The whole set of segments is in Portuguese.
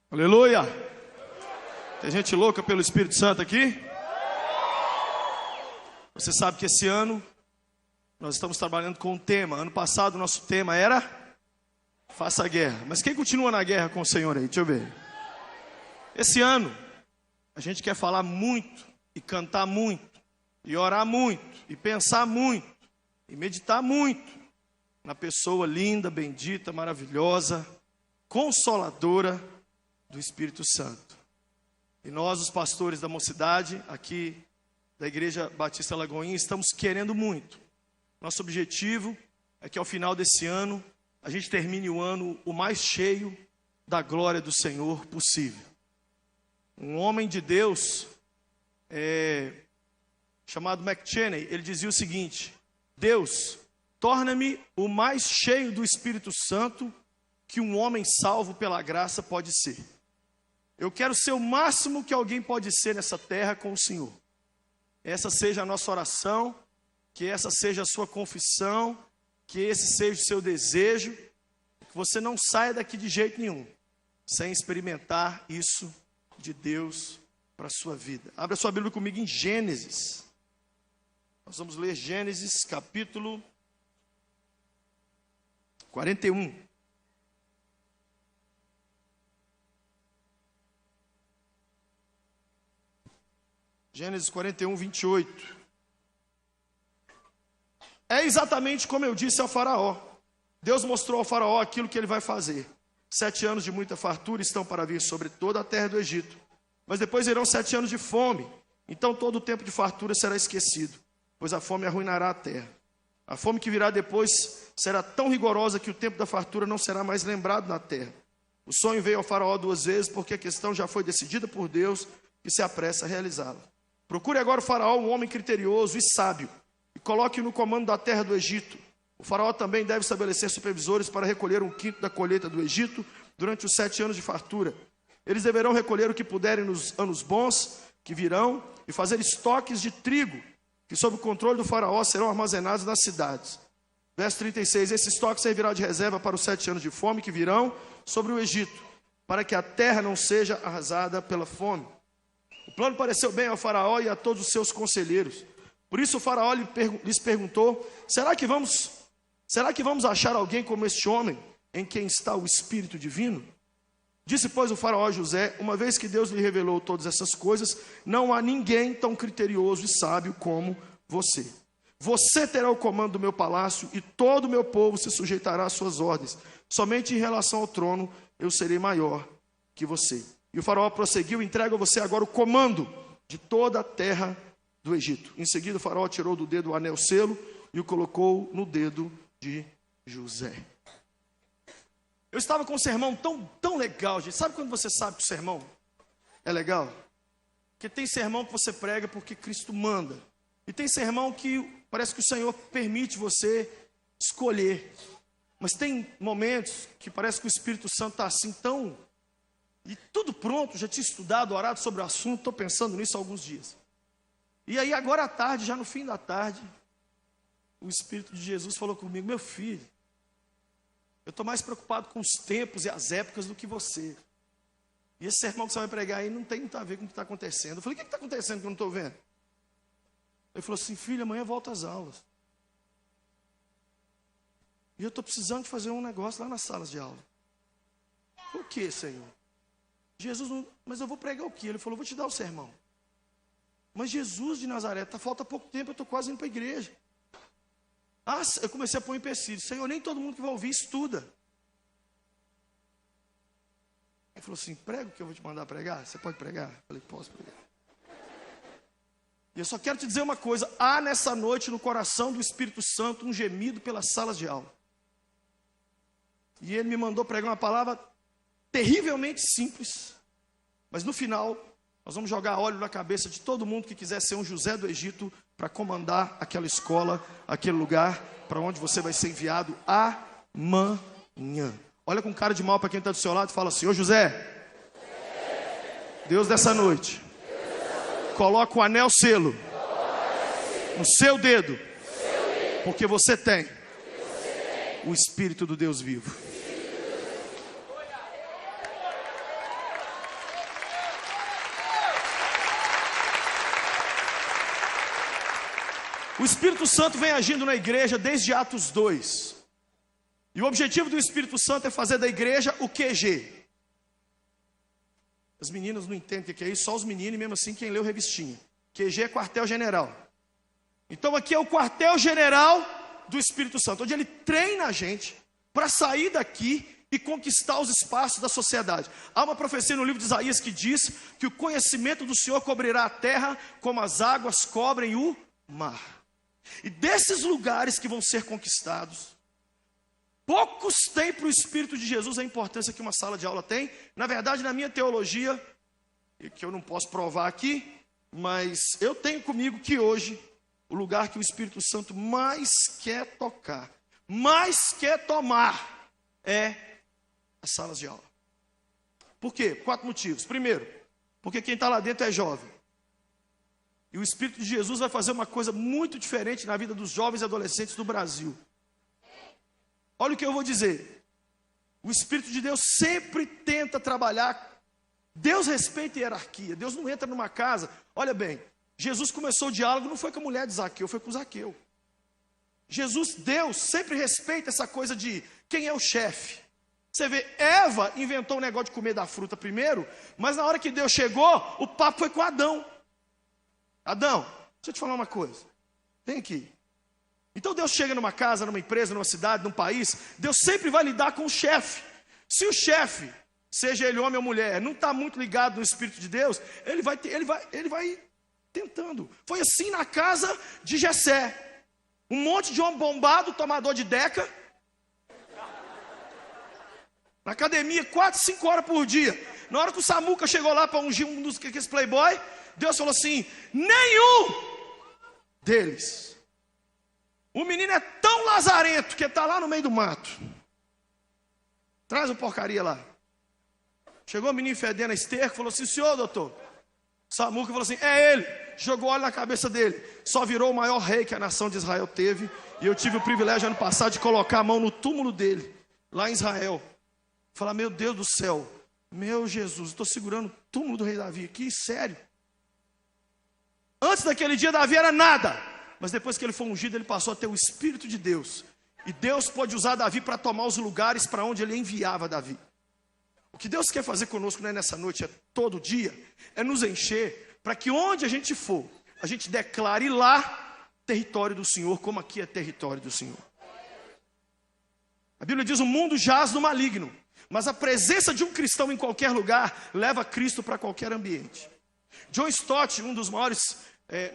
Aleluia! Tem gente louca pelo Espírito Santo aqui? Você sabe que esse ano nós estamos trabalhando com um tema. Ano passado o nosso tema era Faça a Guerra. Mas quem continua na guerra com o Senhor aí? Deixa eu ver. Esse ano a gente quer falar muito e cantar muito e orar muito e pensar muito e meditar muito na pessoa linda, bendita, maravilhosa, consoladora do Espírito Santo. E nós, os pastores da mocidade, aqui da Igreja Batista Lagoinha, estamos querendo muito. Nosso objetivo é que ao final desse ano, a gente termine o ano o mais cheio da glória do Senhor possível. Um homem de Deus, chamado McChenney, ele dizia o seguinte: Deus, torna-me o mais cheio do Espírito Santo que um homem salvo pela graça pode ser. Eu quero ser o máximo que alguém pode ser nessa terra com o Senhor. Essa seja a nossa oração, que essa seja a sua confissão, que esse seja o seu desejo, que você não saia daqui de jeito nenhum, sem experimentar isso de Deus para a sua vida. Abra sua Bíblia comigo em Gênesis. Nós vamos ler Gênesis capítulo 41. Gênesis 41, 28. É exatamente como eu disse ao faraó. Deus mostrou ao faraó aquilo que ele vai fazer. 7 anos de muita fartura estão para vir sobre toda a terra do Egito. Mas depois virão 7 anos de fome. Então todo o tempo de fartura será esquecido, pois a fome arruinará a terra. A fome que virá depois será tão rigorosa que o tempo da fartura não será mais lembrado na terra. O sonho veio ao faraó 2 vezes, porque a questão já foi decidida por Deus, que se apressa a realizá-la. Procure agora o faraó, um homem criterioso e sábio, e coloque-o no comando da terra do Egito. O faraó também deve estabelecer supervisores para recolher 1/5 da colheita do Egito durante os 7 anos de fartura. Eles deverão recolher o que puderem nos anos bons que virão e fazer estoques de trigo, que sob o controle do faraó serão armazenados nas cidades. Verso 36, esse estoque servirá de reserva para os 7 anos de fome que virão sobre o Egito, para que a terra não seja arrasada pela fome. O plano pareceu bem ao faraó e a todos os seus conselheiros. Por isso o faraó lhes perguntou: será que vamos achar alguém como este homem, em quem está o Espírito Divino? Disse, pois, o faraó a José: uma vez que Deus lhe revelou todas essas coisas, não há ninguém tão criterioso e sábio como você. Você terá o comando do meu palácio e todo o meu povo se sujeitará às suas ordens. Somente em relação ao trono eu serei maior que você. E o faraó prosseguiu: entrego a você agora o comando de toda a terra do Egito. Em seguida o faraó tirou do dedo o anel selo e o colocou no dedo de José. Eu estava com um sermão tão legal, gente. Sabe quando você sabe que o sermão é legal? Porque tem sermão que você prega porque Cristo manda. E tem sermão que parece que o Senhor permite você escolher. Mas tem momentos que parece que o Espírito Santo está assim tão... E tudo pronto, já tinha estudado, orado sobre o assunto, estou pensando nisso há alguns dias. E aí agora à tarde, já no fim da tarde, o Espírito de Jesus falou comigo: meu filho, eu estou mais preocupado com os tempos e as épocas do que você. E esse sermão que você vai pregar aí não tem muito a ver com o que está acontecendo. Eu falei: o que está acontecendo que eu não estou vendo? Ele falou assim: filho, amanhã volta às aulas. E eu estou precisando de fazer um negócio lá nas salas de aula. O que, Senhor? Jesus, não, mas eu vou pregar o quê? Ele falou: vou te dar o sermão. Mas Jesus de Nazaré, falta pouco tempo, eu estou quase indo para a igreja. Ah, eu comecei a pôr empecilho. Senhor, nem todo mundo que vai ouvir estuda. Ele falou assim: prega o que eu vou te mandar pregar? Você pode pregar? Eu falei: posso pregar. E eu só quero te dizer uma coisa: há nessa noite no coração do Espírito Santo um gemido pelas salas de aula. E ele me mandou pregar uma palavra terrivelmente simples, mas no final nós vamos jogar óleo na cabeça de todo mundo que quiser ser um José do Egito para comandar aquela escola, aquele lugar para onde você vai ser enviado amanhã. Olha com cara de mal para quem está do seu lado e fala assim: ô José, Deus dessa noite, coloca o anel selo no seu dedo, porque você tem o Espírito do Deus vivo. O Espírito Santo vem agindo na igreja desde Atos 2. E o objetivo do Espírito Santo é fazer da igreja o QG. As meninas não entendem o que é isso, só os meninos, e mesmo assim quem leu revistinha. QG é quartel-general. Então aqui é o quartel-general do Espírito Santo, onde ele treina a gente para sair daqui e conquistar os espaços da sociedade. Há uma profecia no livro de Isaías que diz que o conhecimento do Senhor cobrirá a terra como as águas cobrem o mar. E desses lugares que vão ser conquistados, poucos têm para o Espírito de Jesus a importância que uma sala de aula tem. Na verdade, na minha teologia, que eu não posso provar aqui, mas eu tenho comigo que hoje, o lugar que o Espírito Santo mais quer tocar, mais quer tomar, é as salas de aula. Por quê? 4 motivos. Primeiro, porque quem está lá dentro é jovem. E o Espírito de Jesus vai fazer uma coisa muito diferente na vida dos jovens e adolescentes do Brasil. Olha o que eu vou dizer. O Espírito de Deus sempre tenta trabalhar. Deus respeita a hierarquia. Deus não entra numa casa. Olha bem, Jesus começou o diálogo, não foi com a mulher de Zaqueu, foi com Zaqueu. Deus sempre respeita essa coisa de quem é o chefe. Você vê, Eva inventou o negócio de comer da fruta primeiro, mas na hora que Deus chegou, o papo foi com Adão. Adão, deixa eu te falar uma coisa. Vem aqui. Então Deus chega numa casa, numa empresa, numa cidade, num país, Deus sempre vai lidar com o chefe. Se o chefe, seja ele homem ou mulher, não está muito ligado no Espírito de Deus, ele vai tentando. Foi assim na casa de Jessé. Um monte de homem bombado, tomador de deca. Na academia, 4, 5 horas por dia. Na hora que o Samuca chegou lá para ungir um dos aqueles playboy, Deus falou assim, nenhum deles. O menino é tão lazarento que está lá no meio do mato. Traz a porcaria lá. Chegou o menino fedendo a esterco, falou assim, senhor doutor. Samuca falou assim, é ele. Jogou óleo na cabeça dele. Só virou o maior rei que a nação de Israel teve. E eu tive o privilégio ano passado de colocar a mão no túmulo dele, lá em Israel. Falar, meu Deus do céu, meu Jesus, estou segurando o túmulo do rei Davi aqui, sério. Antes daquele dia Davi era nada, mas depois que ele foi ungido, ele passou a ter o Espírito de Deus. E Deus pode usar Davi para tomar os lugares para onde ele enviava Davi. O que Deus quer fazer conosco, não é nessa noite, é todo dia, é nos encher, para que onde a gente for, a gente declare lá território do Senhor, como aqui é território do Senhor. A Bíblia diz, o mundo jaz no maligno, mas a presença de um cristão em qualquer lugar leva Cristo para qualquer ambiente. John Stott, um dos maiores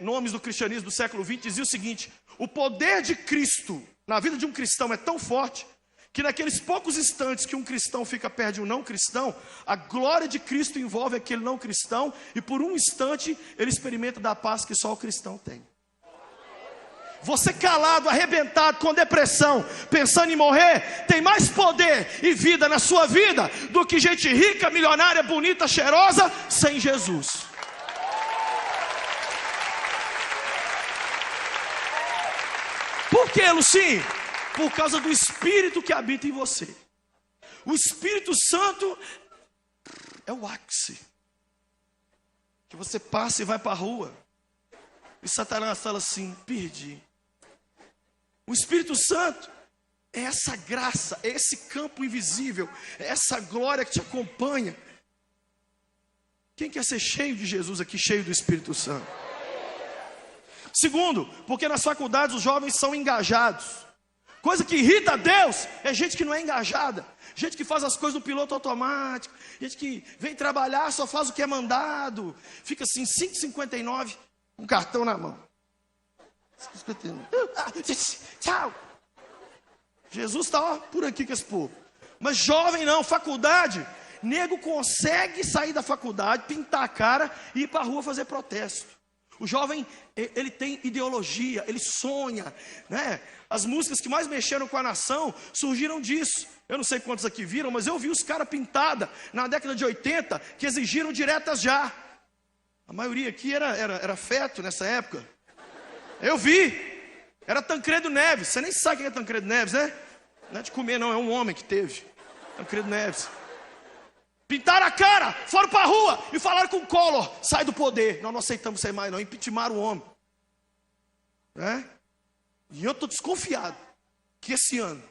nomes do cristianismo do século XX, dizia o seguinte, o poder de Cristo na vida de um cristão é tão forte, que naqueles poucos instantes que um cristão fica perto de um não cristão, a glória de Cristo envolve aquele não cristão, e por um instante ele experimenta da paz que só o cristão tem. Você calado, arrebentado, com depressão, pensando em morrer, tem mais poder e vida na sua vida do que gente rica, milionária, bonita, cheirosa, sem Jesus. Por que, Lucinho? Por causa do Espírito que habita em você. O Espírito Santo é o ápice. Que você passa e vai para a rua, e Satanás fala assim, perdi. O Espírito Santo é essa graça, é esse campo invisível, é essa glória que te acompanha. Quem quer ser cheio de Jesus aqui, cheio do Espírito Santo? Segundo, porque nas faculdades os jovens são engajados. Coisa que irrita a Deus é gente que não é engajada, gente que faz as coisas no piloto automático, gente que vem trabalhar, só faz o que é mandado, fica assim, 5,59, um cartão na mão. Tchau. Jesus está por aqui com esse povo. Mas jovem não, faculdade, nego consegue sair da faculdade, pintar a cara e ir para a rua fazer protesto. O jovem, ele tem ideologia, ele sonha, né? As músicas que mais mexeram com a nação surgiram disso. Eu não sei quantos aqui viram, mas eu vi os caras pintados na década de 80 que exigiram diretas já. A maioria aqui era feto nessa época. Eu vi, era Tancredo Neves. Você nem sabe quem é Tancredo Neves, né? Não é de comer não, é um homem que teve Tancredo Neves. Pintaram a cara, foram para a rua e falaram com o Collor, sai do poder. Nós não aceitamos você mais não, impeachmentaram o homem, né? E eu estou desconfiado que esse ano...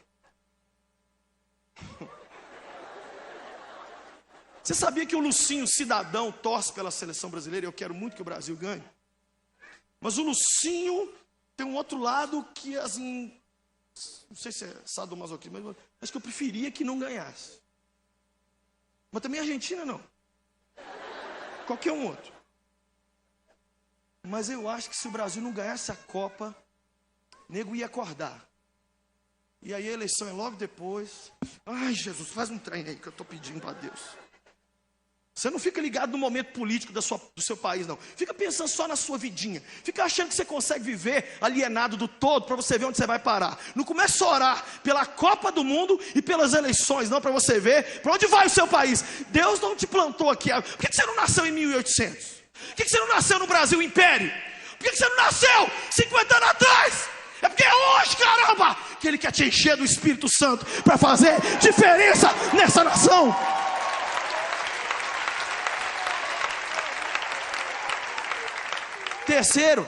Você sabia que o Lucinho Cidadão torce pela seleção brasileira? Eu quero muito que o Brasil ganhe. Mas o Lucinho tem um outro lado que, assim... Não sei se é sadomasoquismo, mas acho que eu preferia que não ganhasse. Mas também a Argentina não. Qualquer um outro. Mas eu acho que se o Brasil não ganhasse a Copa, nego ia acordar. E aí a eleição é logo depois. Ai, Jesus, faz um trem aí que eu estou pedindo para Deus. Você não fica ligado no momento político do seu país, não. Fica pensando só na sua vidinha. Fica achando que você consegue viver alienado do todo para você ver onde você vai parar. Não comece a orar pela Copa do Mundo e pelas eleições, não, para você ver para onde vai o seu país. Deus não te plantou aqui. Por que você não nasceu em 1800? Por que você não nasceu no Brasil Império? Por que você não nasceu 50 anos atrás? É porque é hoje, caramba, que Ele quer te encher do Espírito Santo para fazer diferença nessa nação. Terceiro,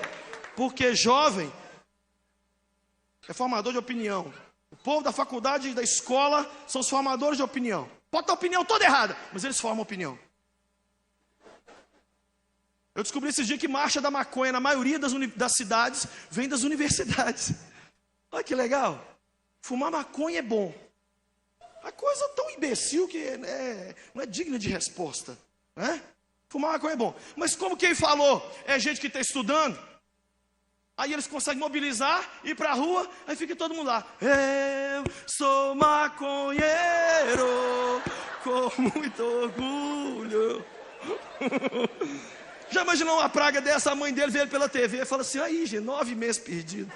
porque jovem é formador de opinião. O povo da faculdade e da escola são os formadores de opinião. Pode ter a opinião toda errada, mas eles formam opinião. Eu descobri esses dias que marcha da maconha na maioria das cidades vem das universidades. Olha que legal. Fumar maconha é bom. A coisa tão imbecil que não é digna de resposta, né? Fumar maconha é bom. Mas como quem falou é gente que está estudando, aí eles conseguem mobilizar, ir para a rua, aí fica todo mundo lá. Eu sou maconheiro, com muito orgulho. Já imaginou uma praga dessa? A mãe dele vê ele pela TV e fala assim: aí, gente, 9 meses perdido.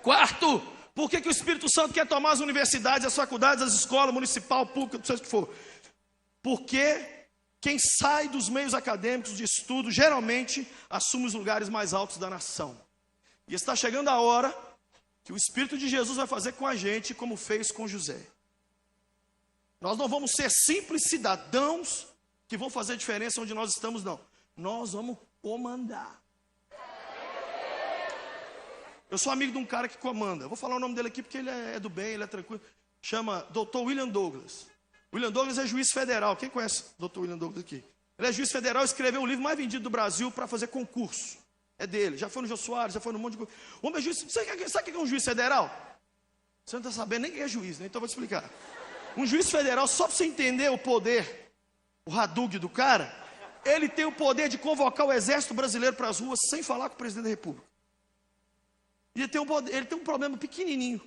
Quarto, por que o Espírito Santo quer tomar as universidades, as faculdades, as escolas, municipal, pública, não sei o que for? Porque quem sai dos meios acadêmicos de estudo, geralmente, assume os lugares mais altos da nação. E está chegando a hora que o Espírito de Jesus vai fazer com a gente, como fez com José. Nós não vamos ser simples cidadãos que vão fazer diferença onde nós estamos, não. Nós vamos comandar. Eu sou amigo de um cara que comanda. Eu vou falar o nome dele aqui porque ele é do bem, ele é tranquilo. Chama Dr. William Douglas. William Douglas é juiz federal. Quem conhece o Dr. William Douglas aqui? Ele é juiz federal e escreveu o livro mais vendido do Brasil para fazer concurso. É dele. Já foi no Jô Soares, já foi no monte de coisa. O homem é juiz. Sabe o que é um juiz federal? Você não está sabendo nem quem é juiz, né? Então eu vou te explicar. Um juiz federal, só para você entender o poder, o radug do cara, ele tem o poder de convocar o exército brasileiro para as ruas sem falar com o presidente da República. E ele tem um problema pequenininho.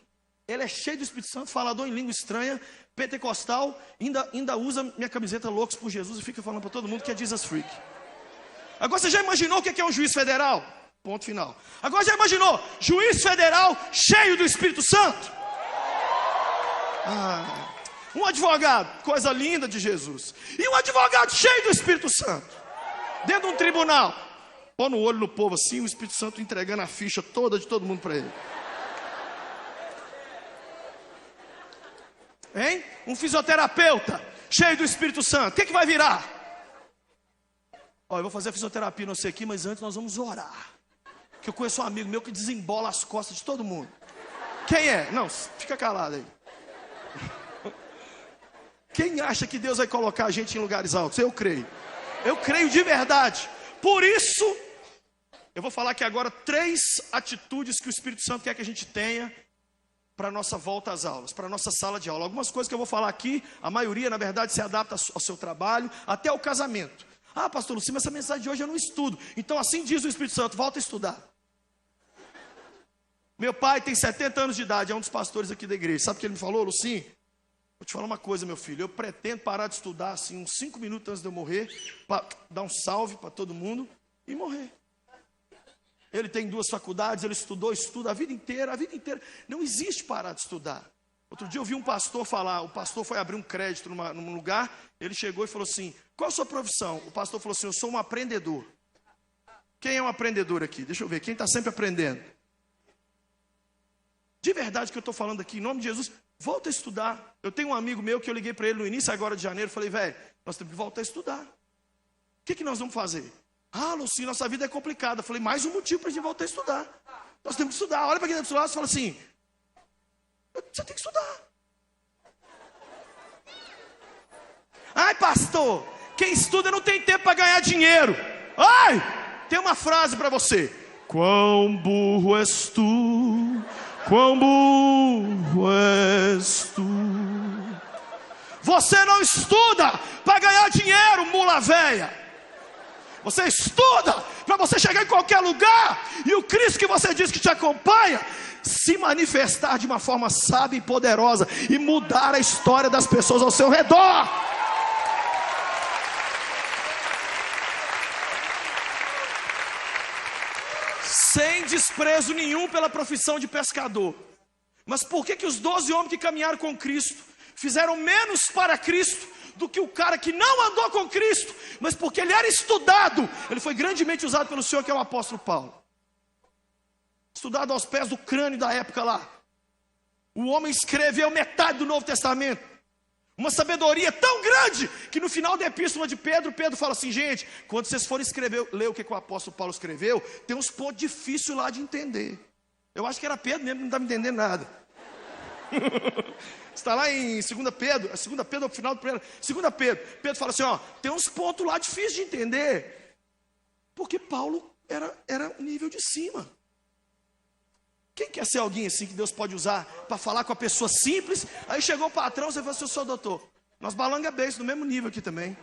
Ele é cheio do Espírito Santo, falador em língua estranha, pentecostal, ainda usa minha camiseta Loucos por Jesus e fica falando para todo mundo que é Jesus Freak. Agora você já imaginou o que é um juiz federal? Ponto final. Agora já imaginou juiz federal cheio do Espírito Santo? Um advogado, coisa linda de Jesus. E um advogado cheio do Espírito Santo, dentro de um tribunal. Pô no olho do povo assim, o Espírito Santo entregando a ficha toda de todo mundo para ele. Hein? Um fisioterapeuta cheio do Espírito Santo. O que vai virar? Ó, eu vou fazer a fisioterapia, não sei aqui, mas antes nós vamos orar. Que eu conheço um amigo meu que desembola as costas de todo mundo. Quem é? Não, fica calado aí. Quem acha que Deus vai colocar a gente em lugares altos? Eu creio. Eu creio de verdade. Por isso, eu vou falar aqui agora 3 atitudes que o Espírito Santo quer que a gente tenha para a nossa volta às aulas, para a nossa sala de aula. Algumas coisas que eu vou falar aqui, a maioria, na verdade, se adapta ao seu trabalho, até ao casamento. Ah, pastor Luci, mas essa mensagem de hoje eu não estudo. Então, assim diz o Espírito Santo, volta a estudar. Meu pai tem 70 anos de idade, é um dos pastores aqui da igreja. Sabe o que ele me falou, Luci? Vou te falar uma coisa, meu filho. Eu pretendo parar de estudar assim, uns 5 minutos antes de eu morrer, para dar um salve para todo mundo e morrer. Ele tem 2 faculdades, ele estuda a vida inteira. Não existe parar de estudar. Outro dia eu vi um pastor falar, o pastor foi abrir um crédito num lugar, ele chegou e falou assim: qual a sua profissão? O pastor falou assim: eu sou um aprendedor. Quem é um aprendedor aqui? Deixa eu ver, quem está sempre aprendendo? De verdade que eu estou falando aqui, em nome de Jesus, volta a estudar. Eu tenho um amigo meu que eu liguei para ele no início agora de janeiro, falei: velho, nós temos que voltar a estudar. que nós vamos fazer? Ah, Lucinho, nossa vida é complicada. Eu falei, mais um motivo para a gente voltar a estudar. Nós temos que estudar. Olha para quem está do seu lado e fala assim, você tem que estudar. Ai, pastor, quem estuda não tem tempo para ganhar dinheiro. Ai, tem uma frase para você. Quão burro és tu, quão burro és tu. Você não estuda para ganhar dinheiro, mula véia. Você estuda para você chegar em qualquer lugar e o Cristo que você diz que te acompanha se manifestar de uma forma sábia e poderosa e mudar a história das pessoas ao seu redor. Sem desprezo nenhum pela profissão de pescador. Mas por que os 12 homens que caminharam com Cristo fizeram menos para Cristo do que o cara que não andou com Cristo, mas porque ele era estudado, ele foi grandemente usado pelo Senhor, que é o apóstolo Paulo. Estudado aos pés do crânio da época lá. O homem escreveu metade do Novo Testamento. Uma sabedoria tão grande, que no final da epístola de Pedro, Pedro fala assim, gente, quando vocês forem ler o que o apóstolo Paulo escreveu, tem uns pontos difíceis lá de entender. Eu acho que era Pedro mesmo, não estava entendendo nada. Está lá em 2 Pedro, 2 Pedro, no final do primeiro, 2 Pedro, Pedro fala assim, ó, tem uns pontos lá difíceis de entender, porque Paulo era nível de cima. Quem quer ser alguém assim que Deus pode usar para falar com a pessoa simples? Aí chegou o patrão, você falou assim, eu sou doutor, nós balanga beijo no mesmo nível aqui também.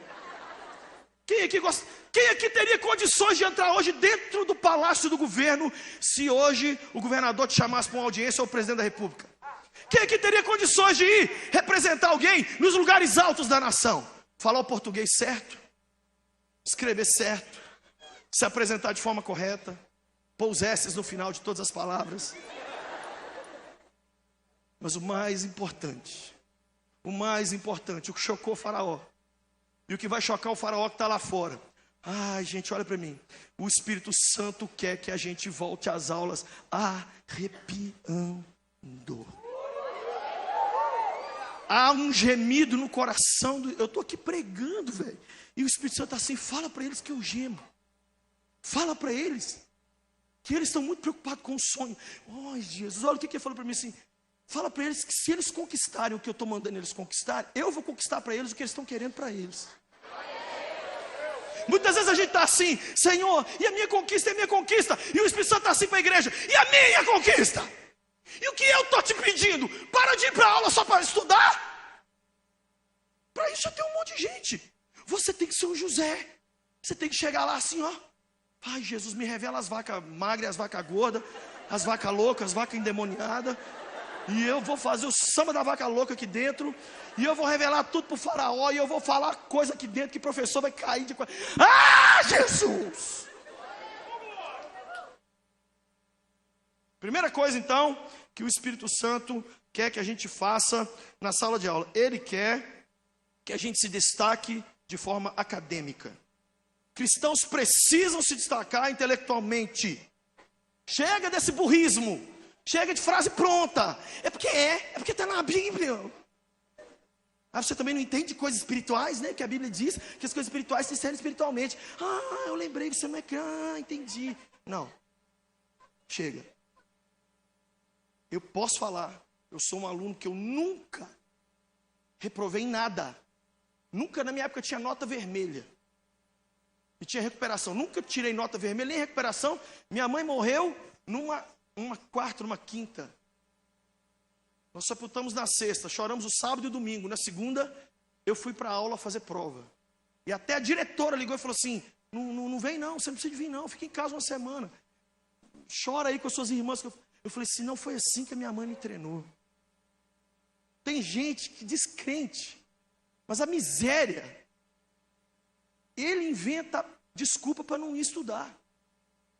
Quem aqui teria condições de entrar hoje dentro do palácio do governo, se hoje o governador te chamasse para uma audiência ou o presidente da república? Quem aqui teria condições de ir representar alguém nos lugares altos da nação? Falar o português certo, escrever certo, se apresentar de forma correta, pôr os S's no final de todas as palavras. Mas o mais importante, o que chocou o faraó, e o que vai chocar o faraó que está lá fora. Ai, gente, olha para mim. O Espírito Santo quer que a gente volte às aulas arrepiando. Há um gemido no coração. Eu estou aqui pregando, velho. E o Espírito Santo está assim, fala para eles que eu gemo. Fala para eles que eles estão muito preocupados com o sonho. Ai, Jesus, olha o que ele falou para mim assim. Fala para eles que se eles conquistarem o que eu estou mandando eles conquistar, eu vou conquistar para eles o que eles estão querendo para eles. Muitas vezes a gente está assim, Senhor, e a minha conquista é minha conquista. E o Espírito Santo está assim para a igreja, e a minha conquista? E o que eu estou te pedindo? Para de ir para a aula só para estudar. Para isso já tem um monte de gente. Você tem que ser um José. Você tem que chegar lá assim, ó. Ai, Jesus, me revela as vacas magras, as vacas gordas, as vacas loucas, as vacas endemoniadas. E eu vou fazer o samba da vaca louca aqui dentro. E eu vou revelar tudo para o faraó. E eu vou falar coisa aqui dentro que o professor vai cair de... Ah, Jesus! Primeira coisa, então, que o Espírito Santo quer que a gente faça na sala de aula. Ele quer que a gente se destaque de forma acadêmica. Cristãos precisam se destacar intelectualmente. Chega desse burrismo. Chega de frase pronta. É porque está na Bíblia. Ah, você também não entende coisas espirituais, né? Que a Bíblia diz que as coisas espirituais se discernem espiritualmente. Ah, eu lembrei que você não é... Ah, entendi. Não. Chega. Eu posso falar, eu sou um aluno que eu nunca reprovei em nada. Nunca na minha época tinha nota vermelha. E tinha recuperação. Nunca tirei nota vermelha, nem recuperação. Minha mãe morreu numa quarta, numa quinta. Nós sepultamos na sexta, choramos o sábado e o domingo. Na segunda, eu fui para a aula fazer prova. E até a diretora ligou e falou assim, não vem não, você não precisa vir não, fica em casa uma semana. Chora aí com as suas irmãs. Eu falei assim, não foi assim que a minha mãe me treinou. Tem gente que descrente, mas a miséria, ele inventa desculpa para não ir estudar.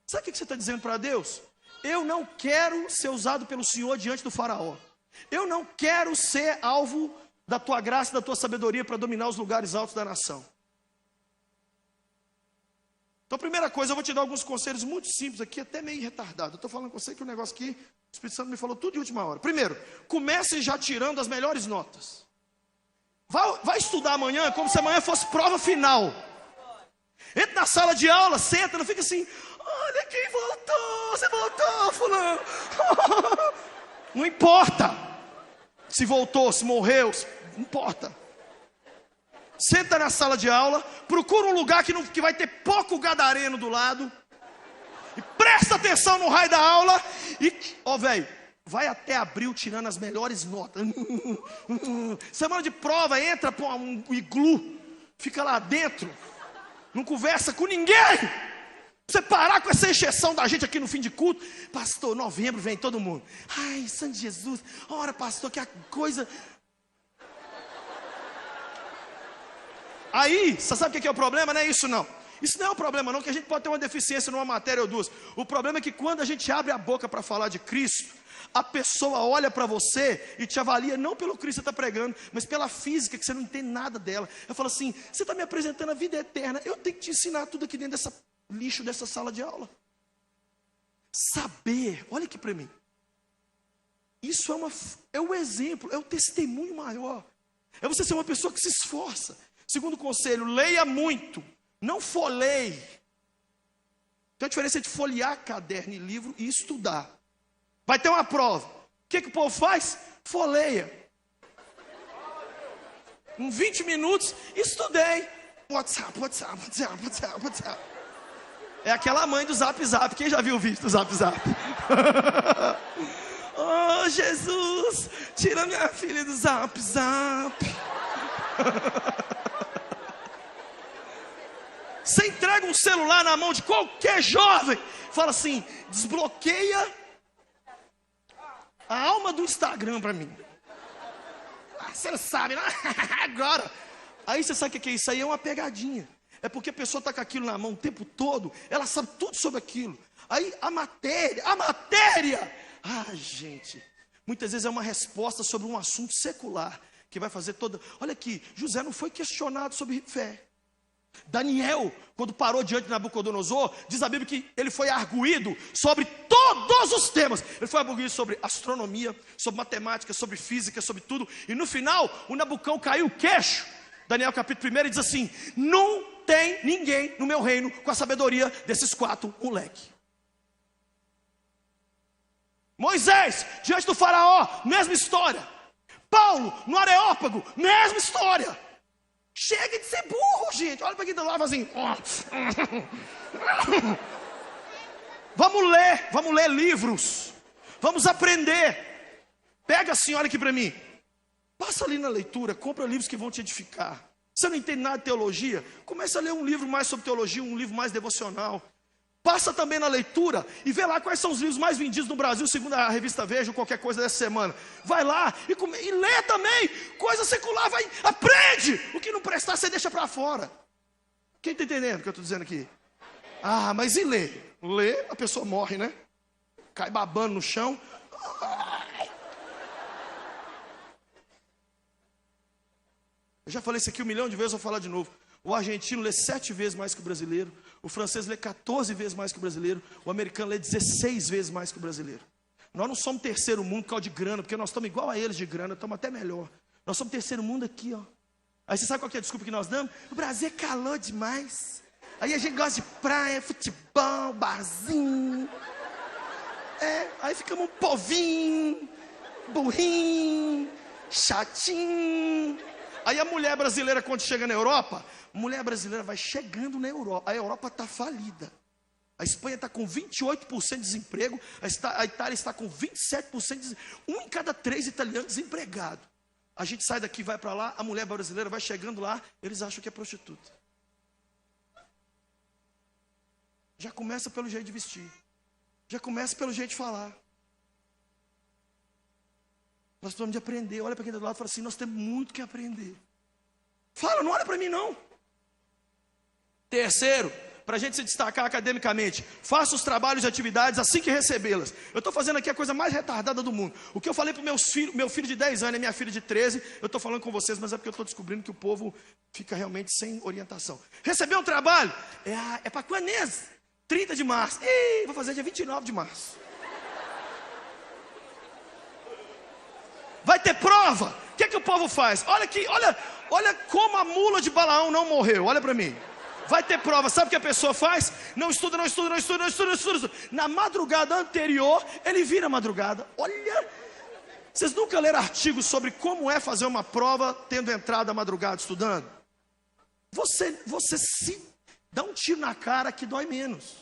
Sabe o que você está dizendo para Deus? Eu não quero ser usado pelo Senhor diante do faraó. Eu não quero ser alvo da tua graça, da tua sabedoria para dominar os lugares altos da nação. Então, a primeira coisa, eu vou te dar alguns conselhos muito simples aqui, até meio retardado. Eu estou falando com você que o negócio aqui, o Espírito Santo me falou tudo de última hora. Primeiro, comece já tirando as melhores notas. Vai estudar amanhã como se amanhã fosse prova final. Entra na sala de aula, senta, não fica assim, olha quem voltou, você voltou, fulano. Não importa se voltou, se morreu, não importa. Senta na sala de aula, procura um lugar que vai ter pouco gadareno do lado, e presta atenção no raio da aula, e, velho, vai até abril tirando as melhores notas. Semana de prova, entra para um iglu, fica lá dentro, não conversa com ninguém. Você parar com essa encheção da gente aqui no fim de culto. Pastor, novembro vem todo mundo. Ai, Santo Jesus, ora pastor, que a coisa... Aí, você sabe o que é o problema? Não é isso não. Isso não é um problema não, que a gente pode ter uma deficiência numa matéria ou duas. O problema é que quando a gente abre a boca para falar de Cristo, a pessoa olha para você e te avalia não pelo Cristo que você está pregando, mas pela física, que você não entende nada dela. Eu falo assim, você está me apresentando a vida eterna, eu tenho que te ensinar tudo aqui dentro dessa lixo dessa sala de aula. Saber, olha aqui para mim. Isso é o exemplo, é o testemunho maior. É você ser uma pessoa que se esforça. Segundo conselho, leia muito, não folheie. Tem a diferença entre folhear caderno e livro e estudar. Vai ter uma prova. O que o povo faz? Folheia. Em 20 minutos, estudei. WhatsApp. É aquela mãe do Zap Zap. Quem já viu o vídeo do Zap Zap? Oh, Jesus, tira minha filha do Zap Zap. Você entrega um celular na mão de qualquer jovem, fala assim, desbloqueia a alma do Instagram para mim. Você não sabe, não? Agora. Aí você sabe o que é isso? Aí é uma pegadinha. É porque a pessoa está com aquilo na mão o tempo todo, ela sabe tudo sobre aquilo. Aí a matéria, gente, muitas vezes é uma resposta sobre um assunto secular, que vai fazer toda... Olha aqui, José não foi questionado sobre fé. Daniel, quando parou diante de Nabucodonosor, diz a Bíblia que ele foi arguído sobre todos os temas. Ele foi arguído sobre astronomia, sobre matemática, sobre física, sobre tudo. E no final, o Nabucão caiu o queixo. Daniel capítulo 1 diz assim, não tem ninguém no meu reino com a sabedoria desses 4 moleques. Moisés, diante do faraó, mesma história. Paulo, no Areópago, mesma história. Chega de ser burro, gente. Olha para quem está lá, assim. Vamos ler livros. Vamos aprender. Pega assim, olha aqui para mim. Passa ali na leitura, compra livros que vão te edificar. Você não entende nada de teologia? Começa a ler um livro mais sobre teologia, um livro mais devocional. Passa também na leitura e vê lá quais são os livros mais vendidos no Brasil, segundo a revista Veja ou qualquer coisa dessa semana. Vai lá e lê também, coisa secular, aprende. O que não prestar, você deixa para fora. Quem está entendendo o que eu estou dizendo aqui? Ah, mas e lê? Lê, a pessoa morre, né? Cai babando no chão. Eu já falei isso aqui 1 milhão de vezes, vou falar de novo. O argentino lê 7 vezes mais que o brasileiro. O francês lê 14 vezes mais que o brasileiro. O americano lê 16 vezes mais que o brasileiro. Nós não somos terceiro mundo por causa de grana, porque nós estamos igual a eles de grana, estamos até melhor. Nós somos terceiro mundo aqui, ó. Aí você sabe qual que é a desculpa que nós damos? O Brasil é calor demais. Aí a gente gosta de praia, futebol, barzinho. Aí ficamos um povinho, burrinho, chatinho. Aí a mulher brasileira, quando chega na Europa, a mulher brasileira vai chegando na Europa. A Europa está falida. A Espanha está com 28% de desemprego. A Itália está com 27% de desemprego. 1 em cada 3 italianos desempregados. A gente sai daqui, vai para lá, a mulher brasileira vai chegando lá, eles acham que é prostituta. Já começa pelo jeito de vestir. Já começa pelo jeito de falar. Nós precisamos de aprender. Olha para quem está do lado e fala assim, nós temos muito que aprender. Fala, não olha para mim não. Terceiro, para a gente se destacar academicamente, faça os trabalhos e atividades assim que recebê-las. Eu estou fazendo aqui a coisa mais retardada do mundo. O que eu falei para meu filho de 10 anos e minha filha de 13, eu estou falando com vocês, mas é porque eu estou descobrindo que o povo fica realmente sem orientação. Receber um trabalho? É para quando mesmo? 30 de março. Ih, vou fazer dia 29 de março. Vai ter prova? O que o povo faz? Olha aqui, olha como a mula de Balaão não morreu. Olha para mim. Vai ter prova, sabe o que a pessoa faz? Não estuda, não estuda, não estuda, não estuda, não estuda, não estuda. Na madrugada anterior, ele vira a madrugada. Olha, vocês nunca leram artigos sobre como é fazer uma prova tendo entrado à madrugada estudando? Você se dá um tiro na cara que dói menos.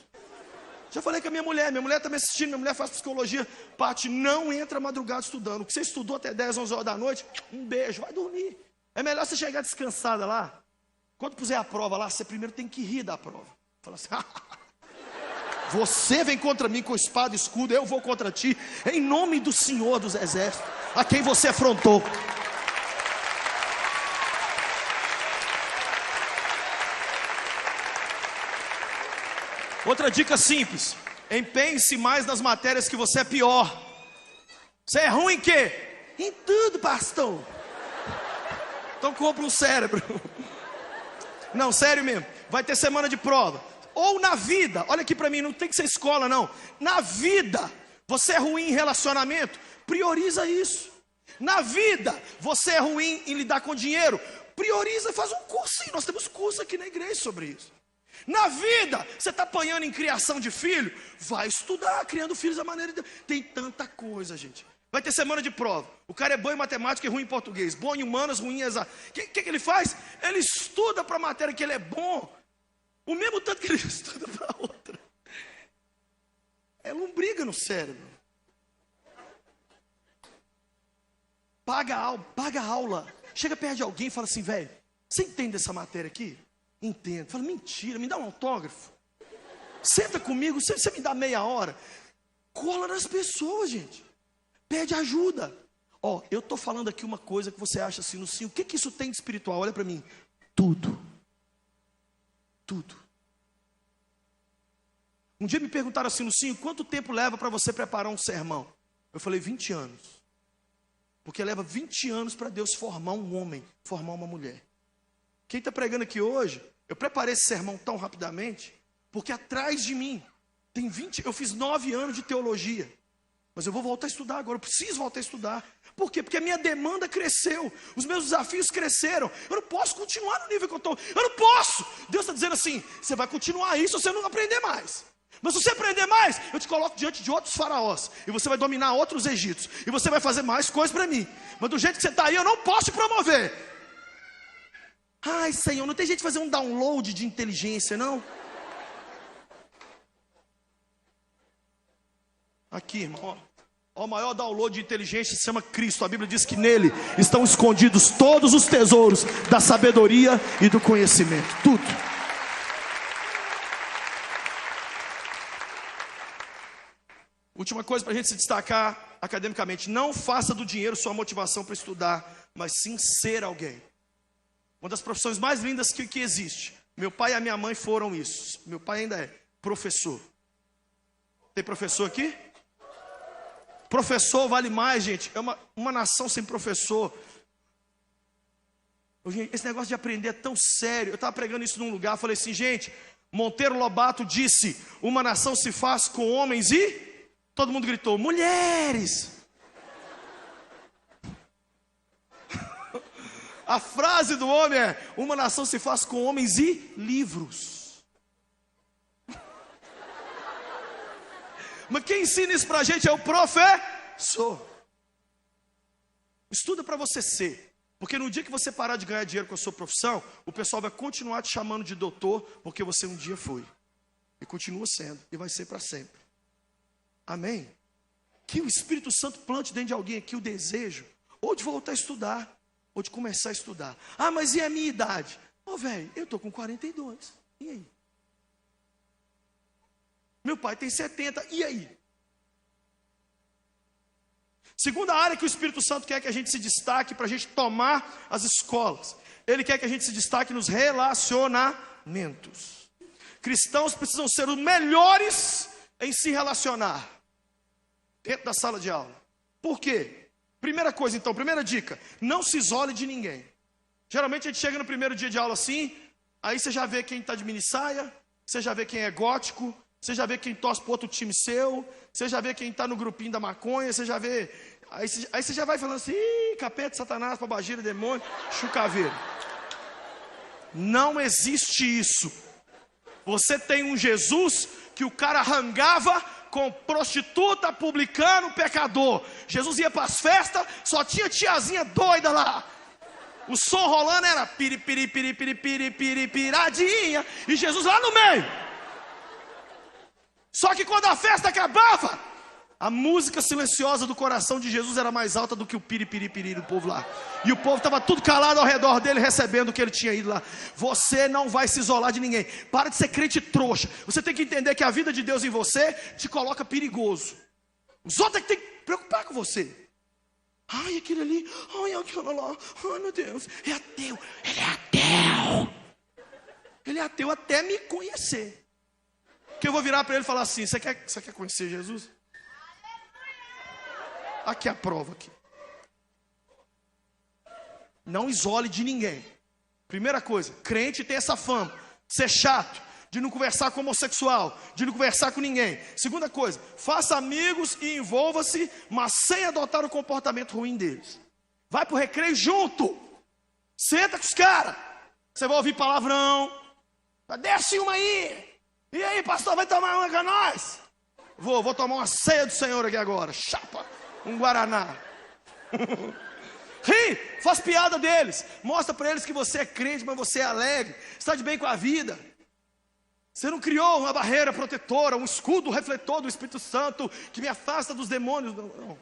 Já falei com a minha mulher tá me assistindo, minha mulher faz psicologia. Paty, não entra à madrugada estudando. O que você estudou até 10, 11 horas da noite, um beijo, vai dormir. É melhor você chegar descansada lá. Quando puser a prova lá, você primeiro tem que rir da prova. Fala assim, você vem contra mim com espada e escudo, eu vou contra ti, em nome do Senhor dos Exércitos, a quem você afrontou. Outra dica simples: empenhe-se mais nas matérias que você é pior. Você é ruim em quê? Em tudo, pastor. Então compra um cérebro. Não, sério mesmo, vai ter semana de prova. Ou na vida, olha aqui pra mim, não tem que ser escola não. Na vida, você é ruim em relacionamento, prioriza isso. Na vida, você é ruim em lidar com dinheiro, prioriza, faz um cursinho. Nós temos curso aqui na igreja sobre isso. Na vida, você está apanhando em criação de filho, vai estudar, criando filhos da maneira de... Tem tanta coisa, gente. Vai ter semana de prova. O cara é bom em matemática e ruim em português, bom em humanas, ruim em exato. O que ele faz? Ele estuda para a matéria que ele é bom, o mesmo tanto que ele estuda para outra. É lombriga no cérebro. Paga a aula. Chega perto de alguém e fala assim, velho, você entende essa matéria aqui? Entendo. Fala, mentira, me dá um autógrafo. Senta comigo, você me dá meia hora. Cola nas pessoas, gente. Pede ajuda. Ó, eu estou falando aqui uma coisa que você acha assim no sim. O que isso tem de espiritual? Olha para mim. Tudo. Tudo. Um dia me perguntaram assim no sim, quanto tempo leva para você preparar um sermão? Eu falei, 20 anos. Porque leva 20 anos para Deus formar um homem, formar uma mulher. Quem está pregando aqui hoje, eu preparei esse sermão tão rapidamente, porque atrás de mim tem 20, eu fiz 9 anos de teologia. Mas eu vou voltar a estudar agora, eu preciso voltar a estudar. Por quê? Porque a minha demanda cresceu, os meus desafios cresceram. Eu não posso continuar no nível que eu estou. Eu não posso. Deus está dizendo assim, você vai continuar isso se você não aprender mais. Mas se você aprender mais, eu te coloco diante de outros faraós. E você vai dominar outros egípcios. E você vai fazer mais coisas para mim. Mas do jeito que você está aí, eu não posso te promover. Ai, Senhor, não tem jeito de fazer um download de inteligência, não? Aqui, irmão, ó, o maior download de inteligência se chama Cristo. A Bíblia diz que nele estão escondidos todos os tesouros da sabedoria e do conhecimento. Tudo. Última coisa para a gente se destacar academicamente: não faça do dinheiro sua motivação para estudar, mas sim ser alguém. Uma das profissões mais lindas que existe. Meu pai e a minha mãe foram isso. Meu pai ainda é professor. Tem professor aqui? Professor vale mais, gente. É uma nação sem professor. Esse negócio de aprender é tão sério. Eu estava pregando isso num lugar, falei assim, gente, Monteiro Lobato disse, uma nação se faz com homens e... Todo mundo gritou, mulheres. A frase do homem é, uma nação se faz com homens e livros. Mas quem ensina isso pra gente é o professor. Estuda para você ser. Porque no dia que você parar de ganhar dinheiro com a sua profissão, o pessoal vai continuar te chamando de doutor, porque você um dia foi. E continua sendo, e vai ser para sempre. Amém? Que o Espírito Santo plante dentro de alguém aqui o desejo, ou de voltar a estudar, ou de começar a estudar. Ah, mas e a minha idade? Ô, velho, eu estou com 42. E aí? Meu pai tem 70. E aí? Segunda área que o Espírito Santo quer que a gente se destaque para a gente tomar as escolas. Ele quer que a gente se destaque nos relacionamentos. Cristãos precisam ser os melhores em se relacionar dentro da sala de aula. Por quê? Primeira coisa então, primeira dica, não se isole de ninguém. Geralmente a gente chega no primeiro dia de aula assim, aí você já vê quem está de mini saia, você já vê quem é gótico, você já vê quem torce para outro time seu, você já vê quem está no grupinho da maconha, você já vê... Aí você já vai falando assim, ih, capeta, satanás, pabagira, demônio, chucaveiro. Não existe isso. Você tem um Jesus que o cara rangava com prostituta, publicano, pecador. Jesus ia para as festas, só tinha tiazinha doida lá. O som rolando era piradinha, e Jesus lá no meio. Só que quando a festa acabava, a música silenciosa do coração de Jesus era mais alta do que o piripiri do povo lá. E o povo estava tudo calado ao redor dele, recebendo o que ele tinha ido lá. Você não vai se isolar de ninguém. Para de ser crente trouxa. Você tem que entender que a vida de Deus em você te coloca perigoso. Os outros é que tem que preocupar com você. Ai, aquele ali, ai, aquela lá, ai meu Deus, é ateu. Ele é ateu. Ele é ateu até me conhecer. Que eu vou virar para ele e falar assim: você quer conhecer Jesus? Aqui a prova aqui. Não isole de ninguém. Primeira coisa, crente tem essa fama de ser chato, de não conversar com homossexual, de não conversar com ninguém. Segunda coisa, faça amigos e envolva-se, mas sem adotar o comportamento ruim deles. Vai pro recreio junto. Senta com os caras. Você vai ouvir palavrão. Desce uma aí. E aí, pastor, vai tomar uma com nós? Vou tomar uma ceia do Senhor aqui agora. Chapa, um guaraná. Ri, faz piada deles. Mostra para eles que você é crente, mas você é alegre. Está de bem com a vida. Você não criou uma barreira protetora, um escudo refletor do Espírito Santo que me afasta dos demônios. Não.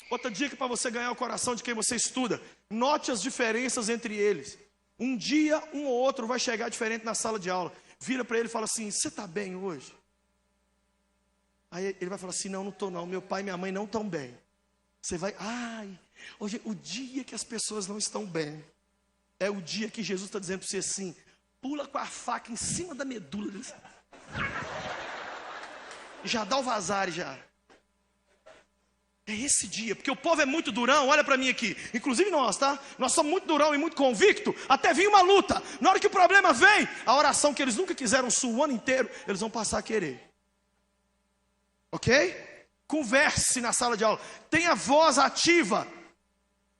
Outra dica para você ganhar o coração de quem você estuda: note as diferenças entre eles. Um dia, um ou outro vai chegar diferente na sala de aula. Vira para ele e fala assim: você está bem hoje? Aí ele vai falar assim: não estou não, meu pai e minha mãe não estão bem. Você vai: ai, hoje o dia que as pessoas não estão bem é o dia que Jesus está dizendo para você assim: pula com a faca em cima da medula deles. Já dá o vazar já. É esse dia, porque o povo é muito durão. Olha para mim aqui, inclusive nós, tá? Nós somos muito durão e muito convicto, até vir uma luta. Na hora que o problema vem, a oração que eles nunca quiseram o ano inteiro, eles vão passar a querer. Ok? Converse na sala de aula, tenha voz ativa.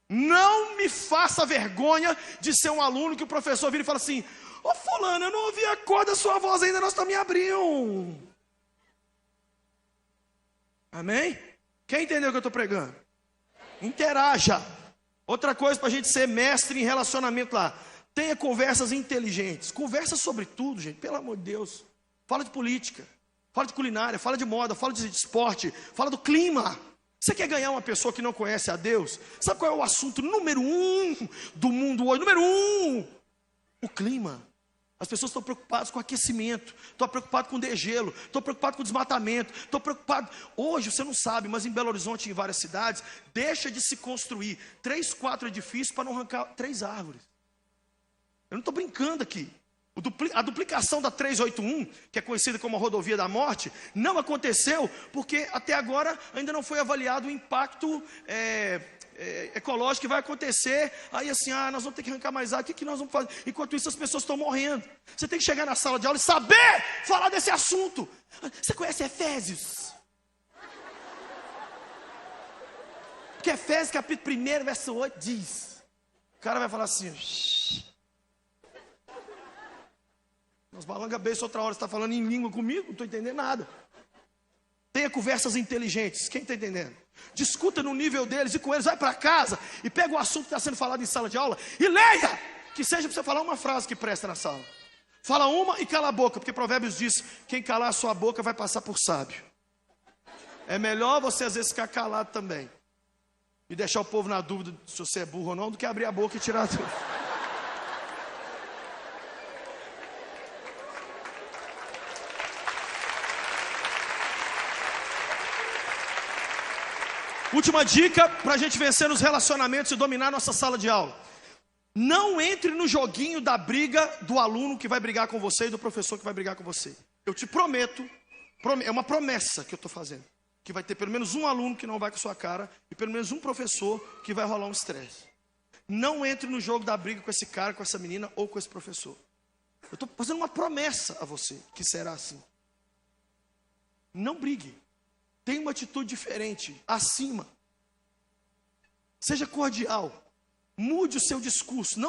Não me faça vergonha de ser um aluno que o professor vira e fala assim: ô fulano, eu não ouvi a cor da sua voz ainda, nós estamos me abrindo. Amém? Quem entendeu o que eu estou pregando? Interaja. Outra coisa para a gente ser mestre em relacionamento lá: tenha conversas inteligentes. Conversa sobre tudo, gente, pelo amor de Deus. Fala de política, fala de culinária, fala de moda, fala de esporte, fala do clima. Você quer ganhar uma pessoa que não conhece a Deus? Sabe qual é o assunto número 1 do mundo hoje? Número 1, o clima. As pessoas estão preocupadas com aquecimento, estão preocupadas com degelo, estão preocupadas com desmatamento, estão preocupadas. Hoje, você não sabe, mas em Belo Horizonte e em várias cidades, deixa de se construir 3, 4 edifícios para não arrancar 3 árvores. Eu não estou brincando aqui. A duplicação da 381, que é conhecida como a rodovia da morte, não aconteceu porque até agora ainda não foi avaliado o impacto ecológico que vai acontecer. Aí assim, nós vamos ter que arrancar mais árvore, o que nós vamos fazer? Enquanto isso as pessoas estão morrendo. Você tem que chegar na sala de aula e saber falar desse assunto. Você conhece Efésios? Porque Efésios capítulo 1, verso 8 diz, o cara vai falar assim: nós balanga beijo, outra hora você está falando em língua comigo, não estou entendendo nada. Tenha conversas inteligentes, quem está entendendo? Discuta no nível deles e com eles, vai para casa e pega o assunto que está sendo falado em sala de aula e leia, que seja para você falar uma frase que presta na sala. Fala uma e cala a boca, porque Provérbios diz: quem calar a sua boca vai passar por sábio. É melhor você às vezes ficar calado também e deixar o povo na dúvida se você é burro ou não, do que abrir a boca e tirar tudo. Última dica para a gente vencer nos relacionamentos e dominar nossa sala de aula: não entre no joguinho da briga do aluno que vai brigar com você e do professor que vai brigar com você. Eu te prometo, é uma promessa que eu estou fazendo, que vai ter pelo menos um aluno que não vai com a sua cara e pelo menos um professor que vai rolar um estresse. Não entre no jogo da briga com esse cara, com essa menina ou com esse professor. Eu estou fazendo uma promessa a você que será assim. Não brigue. Tenha uma atitude diferente, acima. Seja cordial. mude o seu discurso,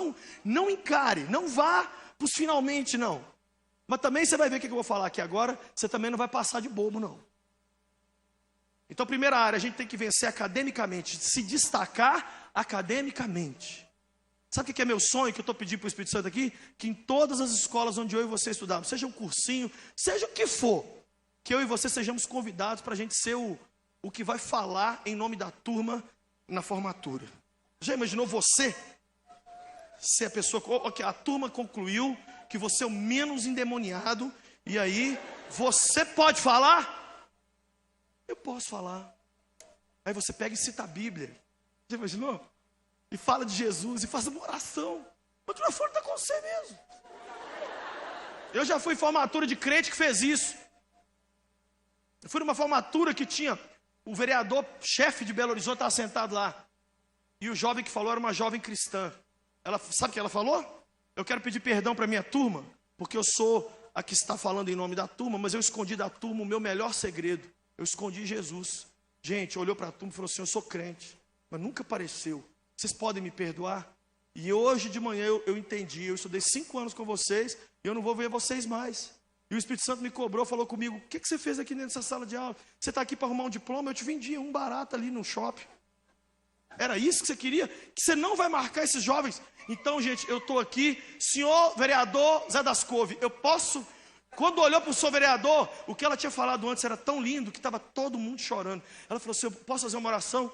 não encare, não vá para os finalmente, não. Mas também você vai ver o que eu vou falar aqui agora, você também não vai passar de bobo, não. Então, primeira área, a gente tem que vencer academicamente, se destacar academicamente. Sabe o que é meu sonho, que eu estou pedindo para o Espírito Santo aqui? Que em todas as escolas onde eu e você estudamos, seja um cursinho, seja o que for, que eu e você sejamos convidados para a gente ser o que vai falar em nome da turma na formatura. Já imaginou você ser a pessoa, ok, a turma concluiu que você é o menos endemoniado, e aí você pode falar? Eu posso falar. Aí você pega e cita a Bíblia. Já imaginou? E fala de Jesus, e faz uma oração. Mas tu não for, está com você mesmo. Eu já fui em formatura de crente que fez isso. Eu fui numa formatura que tinha o vereador-chefe de Belo Horizonte, estava sentado lá. E o jovem que falou era uma jovem cristã. Ela, sabe o que ela falou? Eu quero pedir perdão para a minha turma, porque eu sou a que está falando em nome da turma, mas eu escondi da turma o meu melhor segredo. Eu escondi Jesus. Gente, olhou para a turma e falou assim, eu sou crente, mas nunca apareceu. Vocês podem me perdoar? E hoje de manhã eu entendi, eu estudei 5 anos com vocês, e eu não vou ver vocês mais. E o Espírito Santo me cobrou, falou comigo, o que você fez aqui dentro dessa sala de aula? Você está aqui para arrumar um diploma? Eu te vendi um barato ali no shopping. Era isso que você queria? Que você não vai marcar esses jovens? Então, gente, eu estou aqui, senhor vereador Zé das Couve, eu posso... Quando olhou para o senhor vereador, o que ela tinha falado antes era tão lindo que estava todo mundo chorando. Ela falou assim, eu posso fazer uma oração?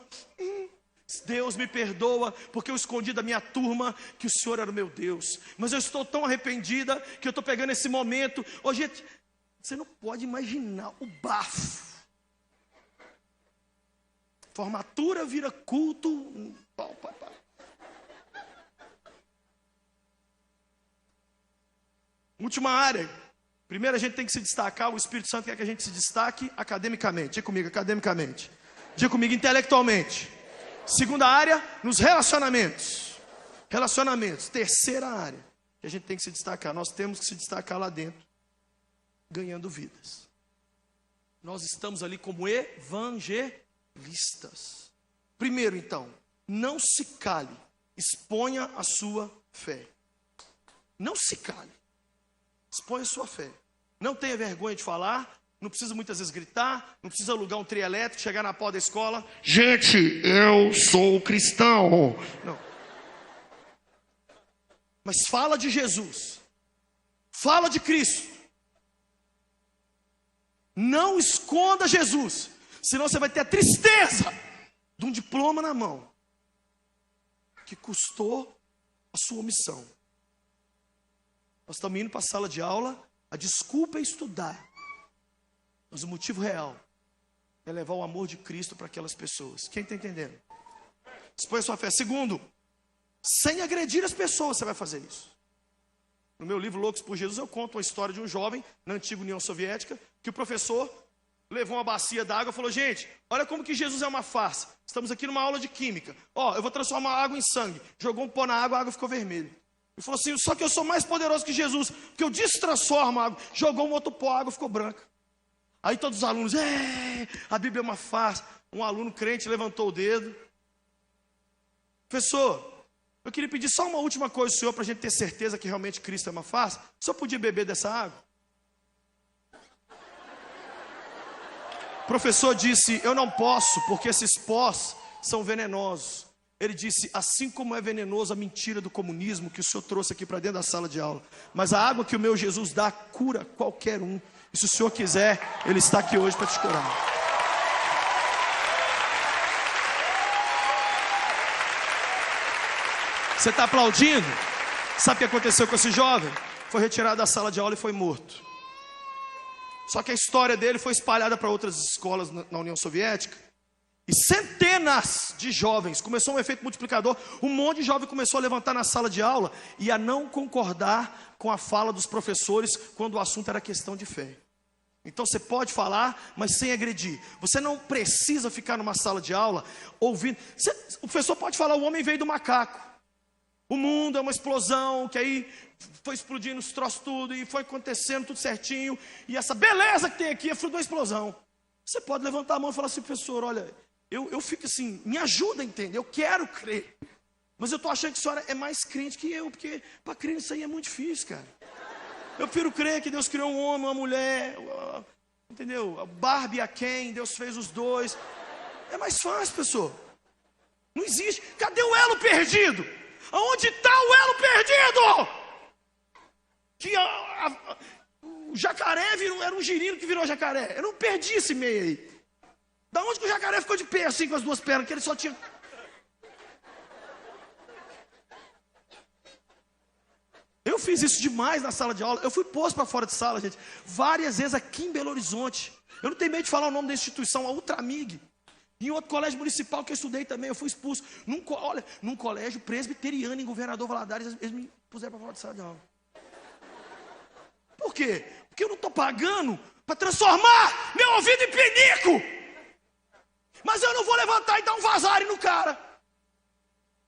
Deus me perdoa, porque eu escondi da minha turma que o Senhor era o meu Deus. Mas eu estou tão arrependida que eu estou pegando esse momento. Ô, gente, você não pode imaginar o bafo. Formatura vira culto. Última área. Primeiro a gente tem que se destacar, o Espírito Santo quer que a gente se destaque academicamente. Diga comigo, academicamente. Diga comigo, intelectualmente. Segunda área, nos relacionamentos. Relacionamentos. Terceira área que a gente tem que se destacar. Nós temos que se destacar lá dentro, ganhando vidas. Nós estamos ali como evangelistas. Primeiro, então, não se cale. Exponha a sua fé. Não se cale. Exponha a sua fé. Não tenha vergonha de falar. Não precisa muitas vezes gritar. Não precisa alugar um trio elétrico, chegar na porta da escola. Gente, eu sou cristão. Não. Mas fala de Jesus. Fala de Cristo. Não esconda Jesus. Senão você vai ter a tristeza de um diploma na mão que custou a sua omissão. Nós estamos indo para a sala de aula, a desculpa é estudar, mas o motivo real é levar o amor de Cristo para aquelas pessoas. Quem está entendendo? Expõe a sua fé. Segundo, sem agredir as pessoas você vai fazer isso. No meu livro Loucos por Jesus eu conto uma história de um jovem na antiga União Soviética, que o professor levou uma bacia d'água e falou, gente, olha como que Jesus é uma farsa. Estamos aqui numa aula de química. Eu vou transformar a água em sangue. Jogou um pó na água, a água ficou vermelha. Ele falou assim, só que eu sou mais poderoso que Jesus, porque eu destransformo a água. Jogou um outro pó, a água ficou branca. Aí todos os alunos, a Bíblia é uma farsa. Um aluno crente levantou o dedo. Professor, eu queria pedir só uma última coisa ao senhor, para a gente ter certeza que realmente Cristo é uma farsa. O senhor podia beber dessa água? O professor disse, eu não posso, porque esses pós são venenosos. Ele disse, assim como é venenoso a mentira do comunismo que o senhor trouxe aqui para dentro da sala de aula, mas a água que o meu Jesus dá cura qualquer um. E se o senhor quiser, ele está aqui hoje para te curar. Você está aplaudindo? Sabe o que aconteceu com esse jovem? Foi retirado da sala de aula e foi morto. Só que a história dele foi espalhada para outras escolas na União Soviética. E centenas de jovens, começou um efeito multiplicador, um monte de jovem começou a levantar na sala de aula e a não concordar com a fala dos professores quando o assunto era questão de fé. Então você pode falar, mas sem agredir. Você não precisa ficar numa sala de aula ouvindo. O professor pode falar, o homem veio do macaco. O mundo é uma explosão, que aí foi explodindo os troços tudo, e foi acontecendo tudo certinho, e essa beleza que tem aqui é fruto de uma explosão. Você pode levantar a mão e falar assim, professor, olha, eu fico assim, me ajuda a entender, eu quero crer. Mas eu estou achando que a senhora é mais crente que eu, porque para crer isso aí é muito difícil, cara. Eu prefiro crer que Deus criou um homem, uma mulher, entendeu? A Barbie e a Ken, Deus fez os dois. É mais fácil, pessoal. Não existe. Cadê o elo perdido? Aonde está o elo perdido? Que o jacaré era um girino que virou jacaré. Eu não perdi esse meio aí. Da onde que o jacaré ficou de pé assim com as duas pernas? Que ele só tinha... Eu fiz isso demais na sala de aula. Eu fui posto para fora de sala, gente, várias vezes aqui em Belo Horizonte. Eu não tenho medo de falar o nome da instituição, a Ultramig. Em outro colégio municipal que eu estudei também, eu fui expulso. Num colégio presbiteriano em Governador Valadares, eles me puseram para fora de sala de aula. Por quê? Porque eu não estou pagando para transformar meu ouvido em penico. Mas eu não vou levantar e dar um vazare no cara.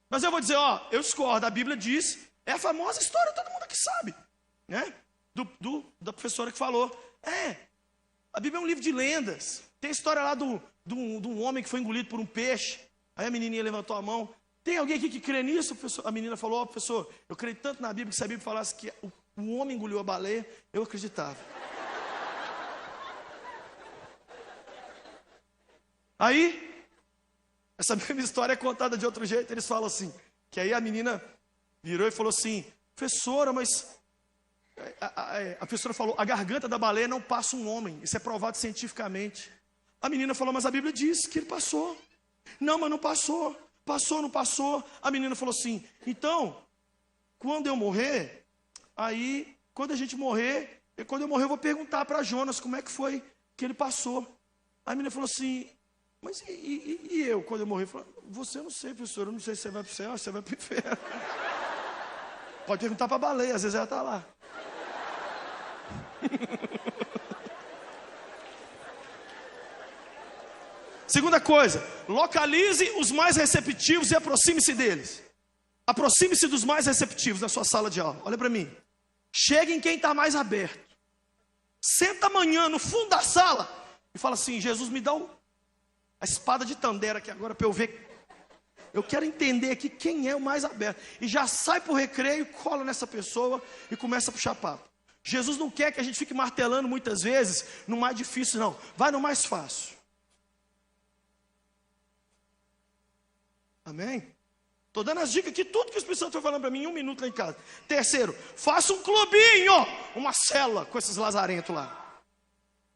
Mas eu vou dizer, eu discordo. A Bíblia diz, é a famosa história, todo mundo aqui sabe, né? Da professora que falou. A Bíblia é um livro de lendas. Tem a história lá de um homem que foi engolido por um peixe. Aí a menininha levantou a mão. Tem alguém aqui que crê nisso? A menina falou, professor, eu creio tanto na Bíblia que se a Bíblia falasse que o homem engoliu a baleia, eu acreditava. Aí, essa mesma história é contada de outro jeito. Eles falam assim, que aí a menina virou e falou assim, professora, mas... A professora falou, a garganta da baleia não passa um homem. Isso é provado cientificamente. A menina falou, mas a Bíblia diz que ele passou. Não, mas não passou. Passou, não passou. A menina falou assim, então, quando eu morrer, quando a gente morrer, quando eu morrer eu vou perguntar para Jonas como é que foi que ele passou. A menina falou assim, mas e eu, quando eu morrer? Eu falei, você não sei, professor, eu não sei se você vai para o céu ou se você vai para o inferno. Pode perguntar para a baleia, às vezes ela está lá. Segunda coisa, localize os mais receptivos e aproxime-se deles. Aproxime-se dos mais receptivos na sua sala de aula. Olha para mim. Chegue em quem está mais aberto. Senta amanhã no fundo da sala e fala assim, Jesus, me dá a espada de Tandera aqui agora para eu ver. Eu quero entender aqui quem é o mais aberto. E já sai para o recreio, cola nessa pessoa e começa a puxar papo. Jesus não quer que a gente fique martelando muitas vezes no mais difícil, não. Vai no mais fácil. Amém? Estou dando as dicas aqui, tudo que o Espírito Santo foi falando para mim em 1 minuto lá em casa. Terceiro, faça um clubinho, uma célula com esses lazarentos lá.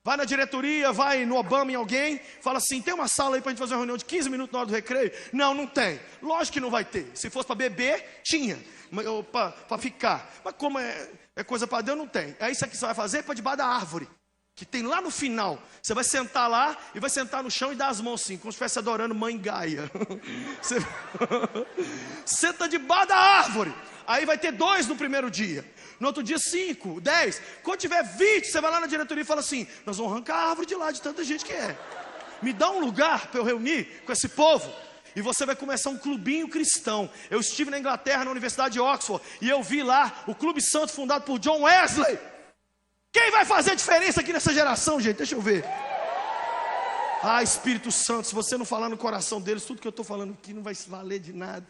Vai na diretoria, vai no Obama em alguém, fala assim, tem uma sala aí para a gente fazer uma reunião de 15 minutos na hora do recreio? Não, não tem. Lógico que não vai ter. Se fosse para beber, tinha. Para ficar. Mas como é coisa para Deus, não tem. Aí isso aqui você vai fazer para debaixo da árvore, que tem lá no final. Você vai sentar lá e vai sentar no chão e dar as mãos assim, como se estivesse adorando Mãe Gaia. Você senta debaixo da árvore. Aí vai ter 2 no primeiro dia. No outro dia 5, 10. Quando tiver 20, você vai lá na diretoria e fala assim, nós vamos arrancar a árvore de lá de tanta gente que é. Me dá um lugar para eu reunir com esse povo. E você vai começar um clubinho cristão. Eu estive na Inglaterra, na Universidade de Oxford, e eu vi lá o Clube Santo fundado por John Wesley. Quem vai fazer a diferença aqui nessa geração, gente? Deixa eu ver. Espírito Santo, se você não falar no coração deles, tudo que eu estou falando aqui não vai valer de nada.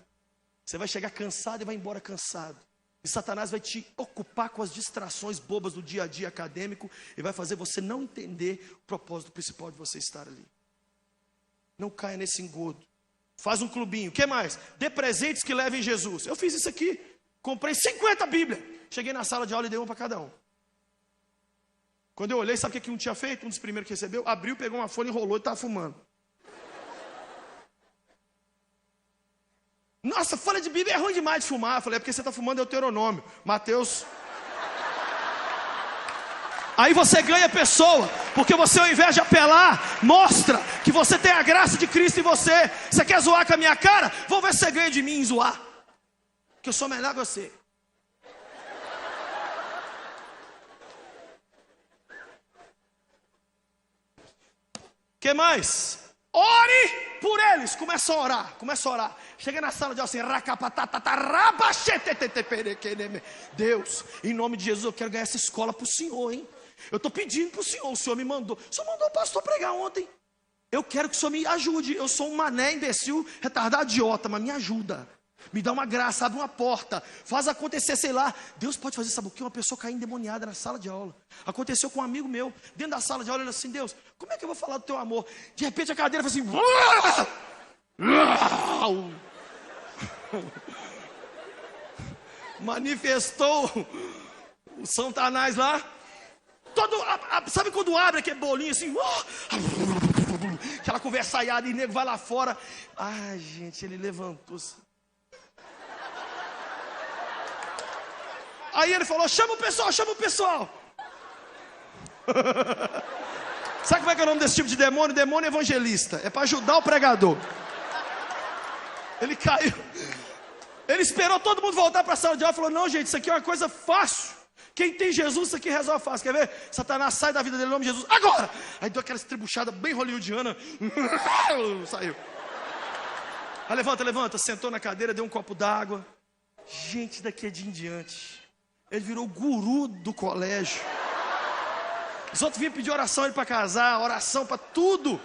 Você vai chegar cansado e vai embora cansado. E Satanás vai te ocupar com as distrações bobas do dia a dia acadêmico e vai fazer você não entender o propósito principal de você estar ali. Não caia nesse engodo. Faz um clubinho. O que mais? Dê presentes que levem Jesus. Eu fiz isso aqui. Comprei 50 Bíblias. Cheguei na sala de aula e dei uma para cada um. Quando eu olhei, sabe o que um tinha feito? Um dos primeiros que recebeu, abriu, pegou uma folha, enrolou e estava fumando. Nossa, folha de Bíblia é ruim demais de fumar. Eu falei, é porque você está fumando Deuteronômio, Mateus. Aí você ganha pessoa, porque você ao invés de apelar, mostra que você tem a graça de Cristo em você. Você quer zoar com a minha cara? Vou ver se você ganha de mim em zoar, que eu sou melhor que você. Que mais? Ore por eles. Começa a orar. Chega na sala de aula assim, Deus, em nome de Jesus, eu quero ganhar essa escola para o Senhor, hein? Eu estou pedindo para o Senhor me mandou. O Senhor mandou o pastor pregar ontem. Eu quero que o Senhor me ajude. Eu sou um mané, imbecil, retardado, idiota, mas me ajuda. Me dá uma graça, abre uma porta, faz acontecer, sei lá. Deus pode fazer, sabe o que? Uma pessoa cair endemoniada na sala de aula. Aconteceu com um amigo meu, dentro da sala de aula, ele assim, Deus, como é que eu vou falar do teu amor? De repente a cadeira faz assim... Manifestou o Satanás lá. Sabe quando abre aquele bolinho assim? Aquela conversaiada e o nego vai lá fora. Ai, gente, ele levantou-se. Aí ele falou, chama o pessoal, chama o pessoal. Sabe como é que é o nome desse tipo de demônio? Demônio evangelista. É para ajudar o pregador. Ele caiu. Ele esperou todo mundo voltar para a sala de aula e falou, não, gente, isso aqui é uma coisa fácil. Quem tem Jesus, isso aqui resolve fácil. Quer ver? Satanás sai da vida dele em nome de Jesus. Agora! Aí deu aquela estribuchada bem hollywoodiana. Saiu. Aí levanta. Sentou na cadeira, deu um copo d'água. Gente, daqui em diante, ele virou o guru do colégio. Os outros vinham pedir oração ele para casar, oração para tudo.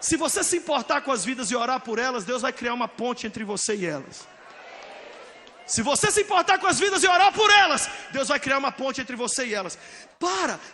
Se você se importar com as vidas e orar por elas, Deus vai criar uma ponte entre você e elas. Se você se importar com as vidas e orar por elas, Deus vai criar uma ponte entre você e elas.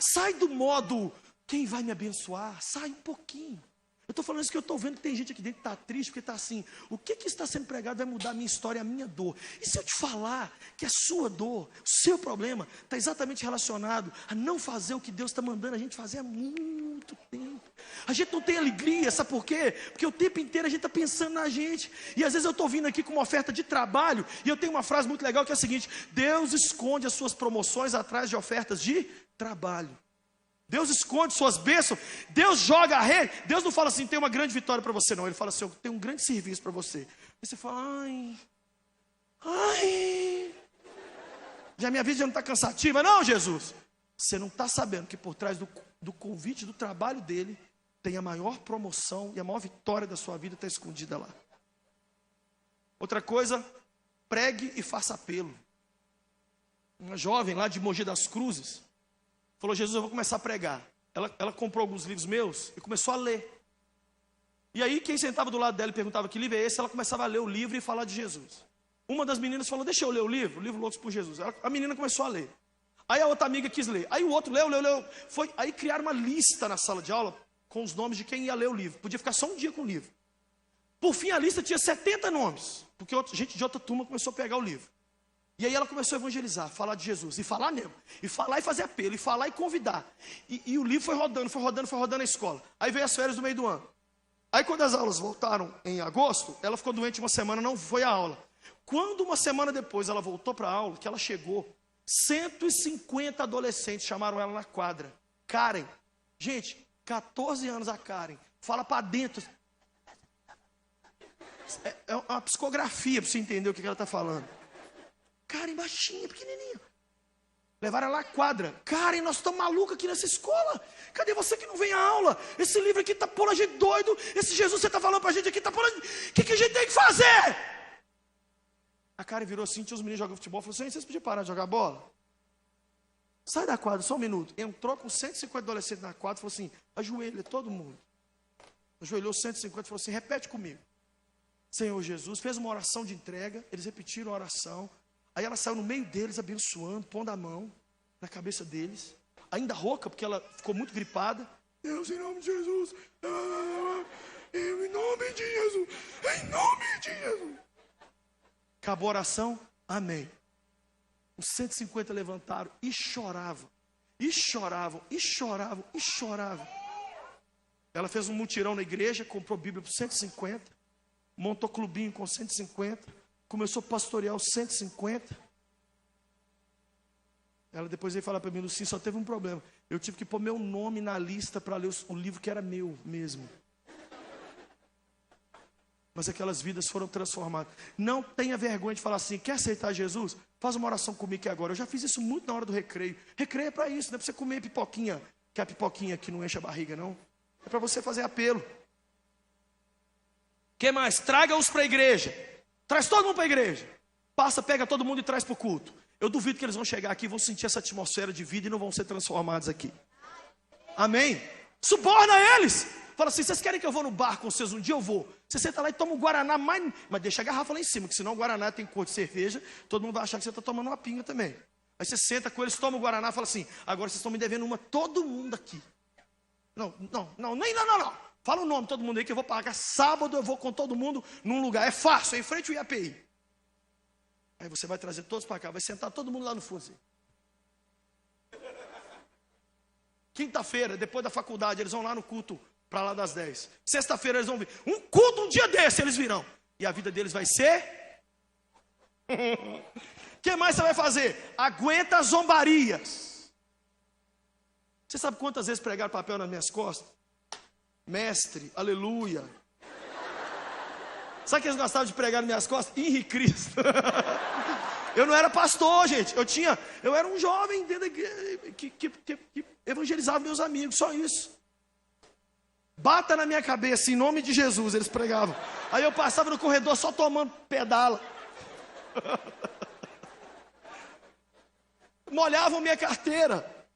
Sai do modo, quem vai me abençoar? Sai um pouquinho. Eu estou falando isso que eu estou vendo que tem gente aqui dentro que está triste, porque está assim, o que está sendo pregado vai mudar a minha história, a minha dor. E se eu te falar que a sua dor, o seu problema, está exatamente relacionado a não fazer o que Deus está mandando a gente fazer há muito tempo. A gente não tem alegria, sabe por quê? Porque o tempo inteiro a gente está pensando na gente. E às vezes eu estou vindo aqui com uma oferta de trabalho, e eu tenho uma frase muito legal que é a seguinte: Deus esconde as suas promoções atrás de ofertas de trabalho. Deus esconde suas bênçãos, Deus joga a rede. Deus não fala assim, tem uma grande vitória para você, não. Ele fala assim, eu tenho um grande serviço para você. Aí você fala, já minha vida já não está cansativa. Não, Jesus, você não está sabendo que por trás do convite do trabalho dele, tem a maior promoção e a maior vitória da sua vida está escondida lá. Outra coisa, pregue e faça apelo. Uma jovem lá de Mogi das Cruzes falou, Jesus, eu vou começar a pregar. Ela comprou alguns livros meus e começou a ler. E aí quem sentava do lado dela e perguntava que livro é esse, ela começava a ler o livro e falar de Jesus. Uma das meninas falou, deixa eu ler o livro Loucos por Jesus. A menina começou a ler. Aí a outra amiga quis ler. Aí o outro leu. Aí criaram uma lista na sala de aula com os nomes de quem ia ler o livro. Podia ficar só um dia com o livro. Por fim a lista tinha 70 nomes. Porque gente de outra turma começou a pegar o livro. E aí ela começou a evangelizar, falar de Jesus, e falar mesmo, e falar e fazer apelo, e falar e convidar. E o livro foi rodando a escola. Aí veio as férias do meio do ano. Aí quando as aulas voltaram em agosto, ela ficou doente uma semana, não foi à aula. Quando uma semana depois ela voltou para a aula, que ela chegou, 150 adolescentes chamaram ela na quadra. Karen, gente, 14 anos a Karen, fala para dentro. É uma psicografia para você entender o que ela está falando. Karen baixinha, pequenininha. Levaram ela à quadra. Karen, nós estamos malucos aqui nessa escola. Cadê você que não vem à aula? Esse livro aqui está pondo a gente doido. Esse Jesus que você está falando para a gente aqui está pondo a gente... O que a gente tem que fazer? A Karen virou assim, tinha os meninos jogando futebol. Falou assim, vocês podiam parar de jogar bola? Sai da quadra, só um minuto. Entrou com 150 adolescentes na quadra e falou assim, ajoelha todo mundo. Ajoelhou 150 e falou assim, repete comigo. Senhor Jesus, fez uma oração de entrega. Eles repetiram a oração. Aí ela saiu no meio deles, abençoando, pondo a mão na cabeça deles. Ainda rouca, porque ela ficou muito gripada. Deus, em nome de Jesus. Em nome de Jesus. Em nome de Jesus. Acabou a oração? Amém. Os 150 levantaram e choravam. E choravam, e choravam, e choravam. Ela fez um mutirão na igreja, comprou Bíblia por 150. Montou clubinho com 150. Começou a pastorear os 150. Ela depois veio falar para mim, Lucinho, só teve um problema. Eu tive que pôr meu nome na lista para ler o livro que era meu mesmo. Mas aquelas vidas foram transformadas. Não tenha vergonha de falar assim, quer aceitar Jesus? Faz uma oração comigo aqui agora. Eu já fiz isso muito na hora do recreio. Recreio é para isso, não é para você comer pipoquinha, que é a pipoquinha que não enche a barriga, não. É para você fazer apelo. O que mais? Traga-os para a igreja. Traz todo mundo para a igreja. Passa, pega todo mundo e traz para o culto. Eu duvido que eles vão chegar aqui e vão sentir essa atmosfera de vida e não vão ser transformados aqui. Amém? Suborna eles. Fala assim, vocês querem que eu vou no bar com vocês um dia? Eu vou. Você senta lá e toma um Guaraná, mas deixa a garrafa lá em cima, que senão o Guaraná tem cor de cerveja, todo mundo vai achar que você está tomando uma pinga também. Aí você senta com eles, toma o Guaraná e fala assim, agora vocês estão me devendo uma, todo mundo aqui. Não. Fala o nome, todo mundo aí, que eu vou pagar. Sábado eu vou com todo mundo num lugar. É fácil, é em frente ao IAPI. Aí você vai trazer todos para cá, vai sentar todo mundo lá no fundo. Assim. Quinta-feira, depois da faculdade, eles vão lá no culto, para lá das 10. Sexta-feira eles vão vir. Um culto um dia desse eles virão. E a vida deles vai ser... O que mais você vai fazer? Aguenta as zombarias. Você sabe quantas vezes pregaram papel nas minhas costas? Mestre, aleluia. Sabe que eles gostavam de pregar nas minhas costas? Henri Cristo. Eu não era pastor, gente. Eu era um jovem que evangelizava meus amigos, só isso. Bata na minha cabeça, em nome de Jesus, eles pregavam. Aí eu passava no corredor só tomando pedala. Molhavam minha carteira.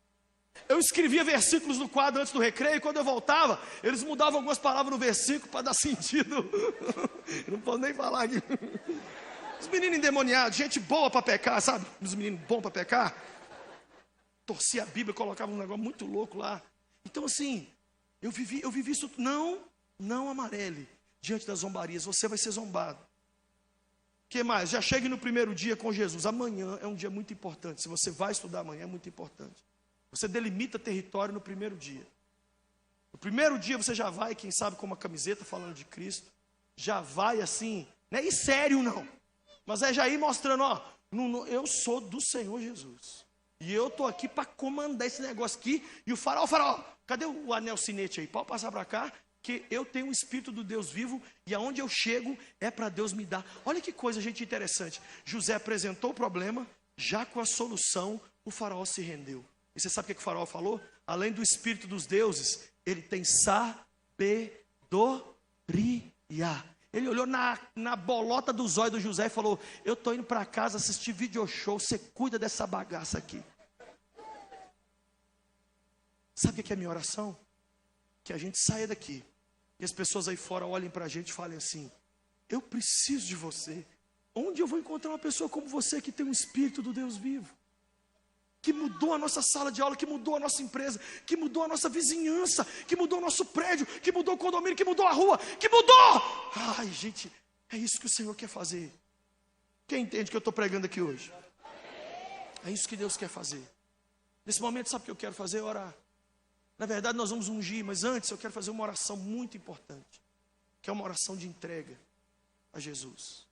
Eu escrevia versículos no quadro antes do recreio, e quando eu voltava, eles mudavam algumas palavras no versículo para dar sentido. Eu não posso nem falar aqui. Os meninos endemoniados, gente boa para pecar, sabe? Os meninos bons para pecar. Torcia a Bíblia, colocava um negócio muito louco lá. Então assim, eu vivi isso. Não amarele diante das zombarias, você vai ser zombado. O que mais? Já chegue no primeiro dia com Jesus. Amanhã é um dia muito importante. Se você vai estudar amanhã, é muito importante. Você delimita território no primeiro dia. No primeiro dia você já vai, quem sabe, com uma camiseta falando de Cristo. Já vai assim, não é ir sério não. Mas é já ir mostrando, ó, eu sou do Senhor Jesus. E eu estou aqui para comandar esse negócio aqui. E o faraó, cadê o anel sinete aí? Pode passar para cá, que eu tenho o Espírito do Deus vivo. E aonde eu chego é para Deus me dar. Olha que coisa, gente, interessante. José apresentou o problema, já com a solução, o faraó se rendeu. E você sabe o que o faraó falou? Além do Espírito dos deuses, ele tem sabedoria. Ele olhou na bolota dos olhos do José e falou, eu estou indo para casa assistir video show, você cuida dessa bagaça aqui. Sabe o que é a minha oração? Que a gente saia daqui e as pessoas aí fora olhem para a gente e falem assim, eu preciso de você. Onde eu vou encontrar uma pessoa como você que tem um Espírito do Deus vivo? Que mudou a nossa sala de aula, que mudou a nossa empresa, que mudou a nossa vizinhança, que mudou o nosso prédio, que mudou o condomínio, que mudou a rua, que mudou! Ai, gente, é isso que o Senhor quer fazer. Quem entende que eu estou pregando aqui hoje? É isso que Deus quer fazer. Nesse momento, sabe o que eu quero fazer? Orar. Na verdade, nós vamos ungir, mas antes eu quero fazer uma oração muito importante, que é uma oração de entrega a Jesus.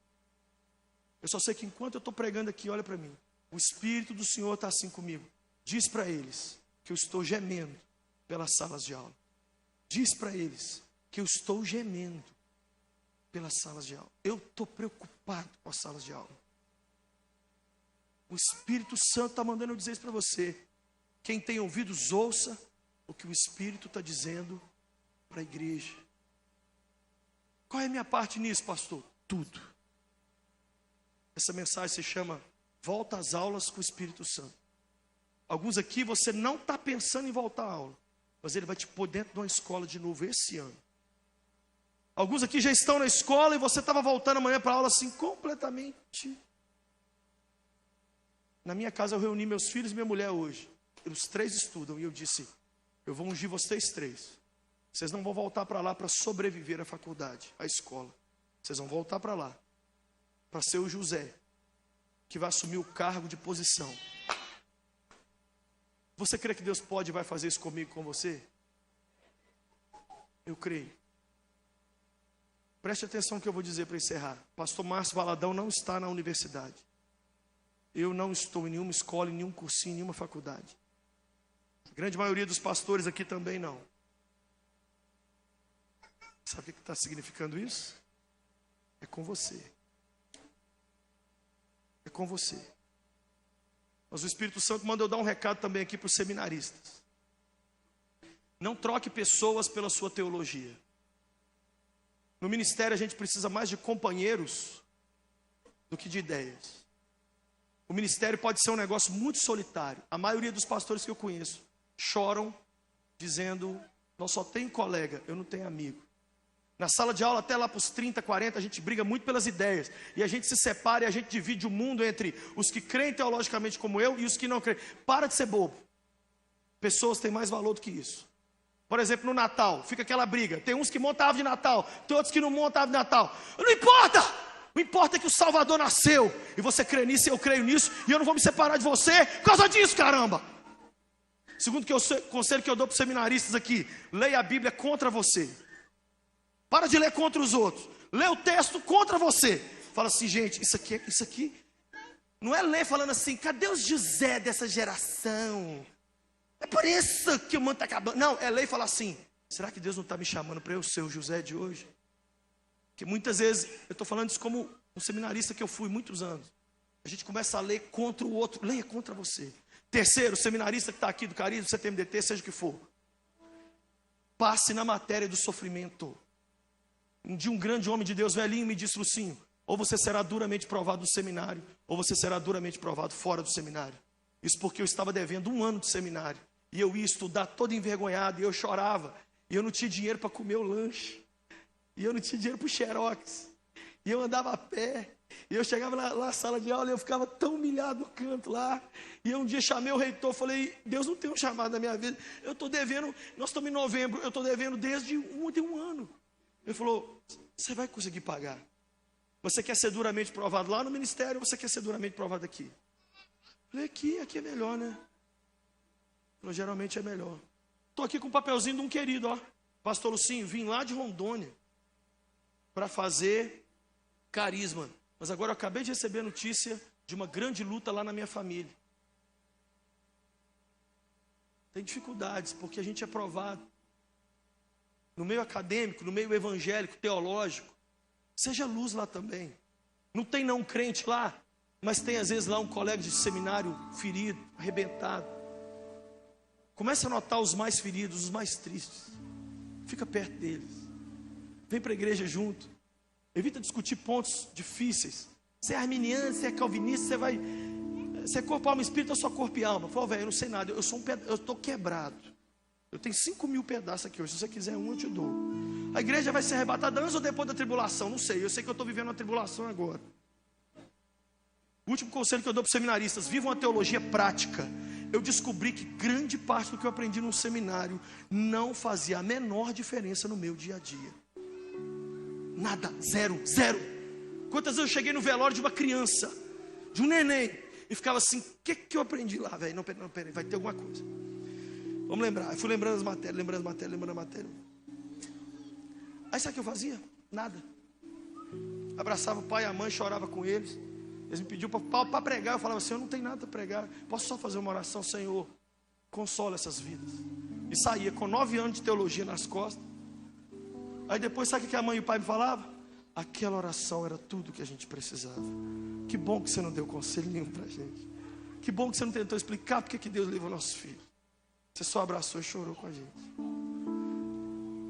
Eu só sei que enquanto eu estou pregando aqui, olha para mim, o Espírito do Senhor está assim comigo. Diz para eles que eu estou gemendo pelas salas de aula. Diz para eles que eu estou gemendo pelas salas de aula. Eu estou preocupado com as salas de aula. O Espírito Santo está mandando eu dizer isso para você. Quem tem ouvidos, ouça o que o Espírito está dizendo para a igreja. Qual é a minha parte nisso, pastor? Tudo. Essa mensagem se chama Volta às aulas com o Espírito Santo. Alguns aqui você não está pensando em voltar à aula, mas ele vai te pôr dentro de uma escola de novo esse ano. Alguns aqui já estão na escola e você estava voltando amanhã para a aula assim, completamente. Na minha casa eu reuni meus filhos e minha mulher hoje. Os três estudam e eu disse, eu vou ungir vocês três. Vocês não vão voltar para lá para sobreviver à faculdade, à escola. Vocês vão voltar para lá, para ser o José, que vai assumir o cargo de posição. Você crê que Deus pode e vai fazer isso comigo, com você? Eu creio. Preste atenção no que eu vou dizer para encerrar. Pastor Márcio Valadão não está na universidade. Eu não estou em nenhuma escola, em nenhum cursinho, em nenhuma faculdade. A grande maioria dos pastores aqui também não. Sabe o que está significando isso? É com você. É com você. Mas o Espírito Santo manda eu dar um recado também aqui para os seminaristas. Não troque pessoas pela sua teologia. No ministério a gente precisa mais de companheiros do que de ideias. O ministério pode ser um negócio muito solitário. A maioria dos pastores que eu conheço choram dizendo Nós só tem colega, eu não tenho amigo. Na sala de aula, até lá para os 30, 40, a gente briga muito pelas ideias. E a gente se separa e a gente divide o mundo entre os que creem teologicamente como eu e os que não creem. Para de ser bobo. Pessoas têm mais valor do que isso. Por exemplo, no Natal, fica aquela briga. Tem uns que montam a árvore de Natal, tem outros que não montam a árvore de Natal. Não importa! O importa é que o Salvador nasceu. E você crê nisso e eu creio nisso. E eu não vou me separar de você por causa disso, caramba! Segundo conselho que eu dou para os seminaristas aqui: leia a Bíblia contra você. Para de ler contra os outros. Lê o texto contra você. Fala assim, gente, isso aqui não é ler falando assim, cadê os José dessa geração? É por isso que o mundo está acabando. Não, é ler e falar assim, será que Deus não está me chamando para eu ser o José de hoje? Porque muitas vezes, eu estou falando isso como um seminarista que eu fui muitos anos. A gente começa a ler contra o outro. Leia contra você. Terceiro, o seminarista que está aqui do Carisma, do CTMDT, seja o que for. Passe na matéria do sofrimento. Um dia um grande homem de Deus velhinho me disse, Lucinho, ou você será duramente provado no seminário, ou você será duramente provado fora do seminário. Isso porque eu estava devendo 1 ano de seminário. E eu ia estudar todo envergonhado, e eu chorava. E eu não tinha dinheiro para comer o lanche. E eu não tinha dinheiro para o xerox. E eu andava a pé. E eu chegava lá na sala de aula e eu ficava tão humilhado no canto lá. E eu um dia chamei o reitor, falei, Deus não tem um chamado na minha vida. Eu estou devendo, nós estamos em novembro, eu estou devendo desde um ano. Ele falou, você vai conseguir pagar. Você quer ser duramente provado lá no ministério ou você quer ser duramente provado aqui? Eu falei, aqui é melhor, né? Ele falou, geralmente é melhor. Estou aqui com um papelzinho de um querido, ó. Pastor Lucinho, vim lá de Rondônia para fazer Carisma. Mas agora eu acabei de receber a notícia de uma grande luta lá na minha família. Tem dificuldades, porque a gente é provado. No meio acadêmico, no meio evangélico, teológico. Seja luz lá também. Não tem não crente lá, mas tem às vezes lá um colega de seminário ferido, arrebentado. Comece a notar os mais feridos, os mais tristes. Fica perto deles. Vem para a igreja junto. Evita discutir pontos difíceis. Você é arminiano, você é calvinista, você é corpo, alma e espírito ou só corpo e alma? Pô, velho, eu não sei nada, eu estou quebrado. Eu tenho 5.000 pedaços aqui hoje. Se você quiser um, eu te dou. A igreja vai ser arrebatada antes ou depois da tribulação? Não sei. Eu sei que eu estou vivendo uma tribulação agora. O último conselho que eu dou para os seminaristas: vivam a teologia prática. Eu descobri que grande parte do que eu aprendi num seminário não fazia a menor diferença no meu dia a dia. Nada, zero. Quantas vezes eu cheguei no velório de uma criança, de um neném, e ficava assim, o que eu aprendi lá, velho? Não, peraí, vai ter alguma coisa. Vamos lembrar. Eu fui lembrando as matérias. Aí sabe o que eu fazia? Nada. Abraçava o pai e a mãe, chorava com eles. Eles me pediam para pregar. Eu falava assim, eu não tenho nada para pregar. Posso só fazer uma oração? Senhor, consola essas vidas. E saía com 9 anos de teologia nas costas. Aí depois, sabe o que a mãe e o pai me falavam? Aquela oração era tudo que a gente precisava. Que bom que você não deu conselho nenhum para a gente. Que bom que você não tentou explicar porque que Deus levou nossos filhos. Você só abraçou e chorou com a gente.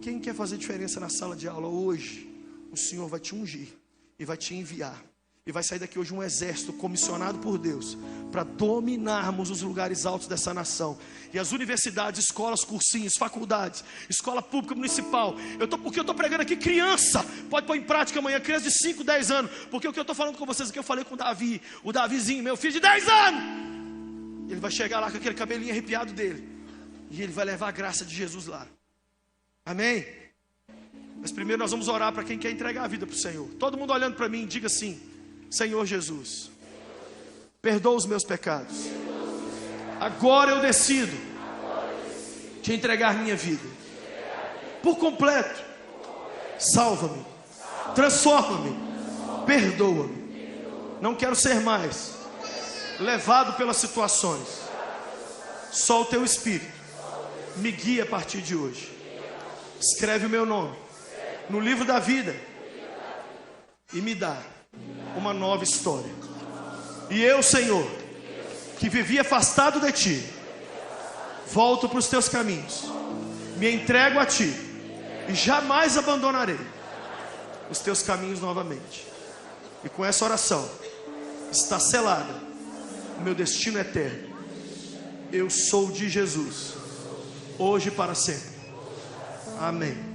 Quem quer fazer diferença na sala de aula hoje, o Senhor vai te ungir e vai te enviar. E vai sair daqui hoje um exército comissionado por Deus para dominarmos os lugares altos dessa nação. E as universidades, escolas, cursinhos, faculdades, escola pública municipal. Porque eu estou pregando aqui criança. Pode pôr em prática amanhã, criança de 5, 10 anos. Porque o que eu estou falando com vocês aqui, eu falei com o Davi, o Davizinho, meu filho de 10 anos. Ele vai chegar lá com aquele cabelinho arrepiado dele. E ele vai levar a graça de Jesus lá. Amém? Mas primeiro nós vamos orar para quem quer entregar a vida para o Senhor. Todo mundo olhando para mim, diga assim: Senhor Jesus, perdoa os meus pecados. Agora eu decido te entregar minha vida por completo. Salva-me, transforma-me, perdoa-me. Não quero ser mais levado pelas situações. Só o teu Espírito me guia a partir de hoje. Escreve o meu nome no livro da vida e me dá uma nova história. E eu, Senhor, que vivi afastado de Ti, volto para os Teus caminhos, me entrego a Ti e jamais abandonarei os Teus caminhos novamente. E com essa oração está selada o meu destino eterno. Eu sou de Jesus, hoje e para sempre. Amém.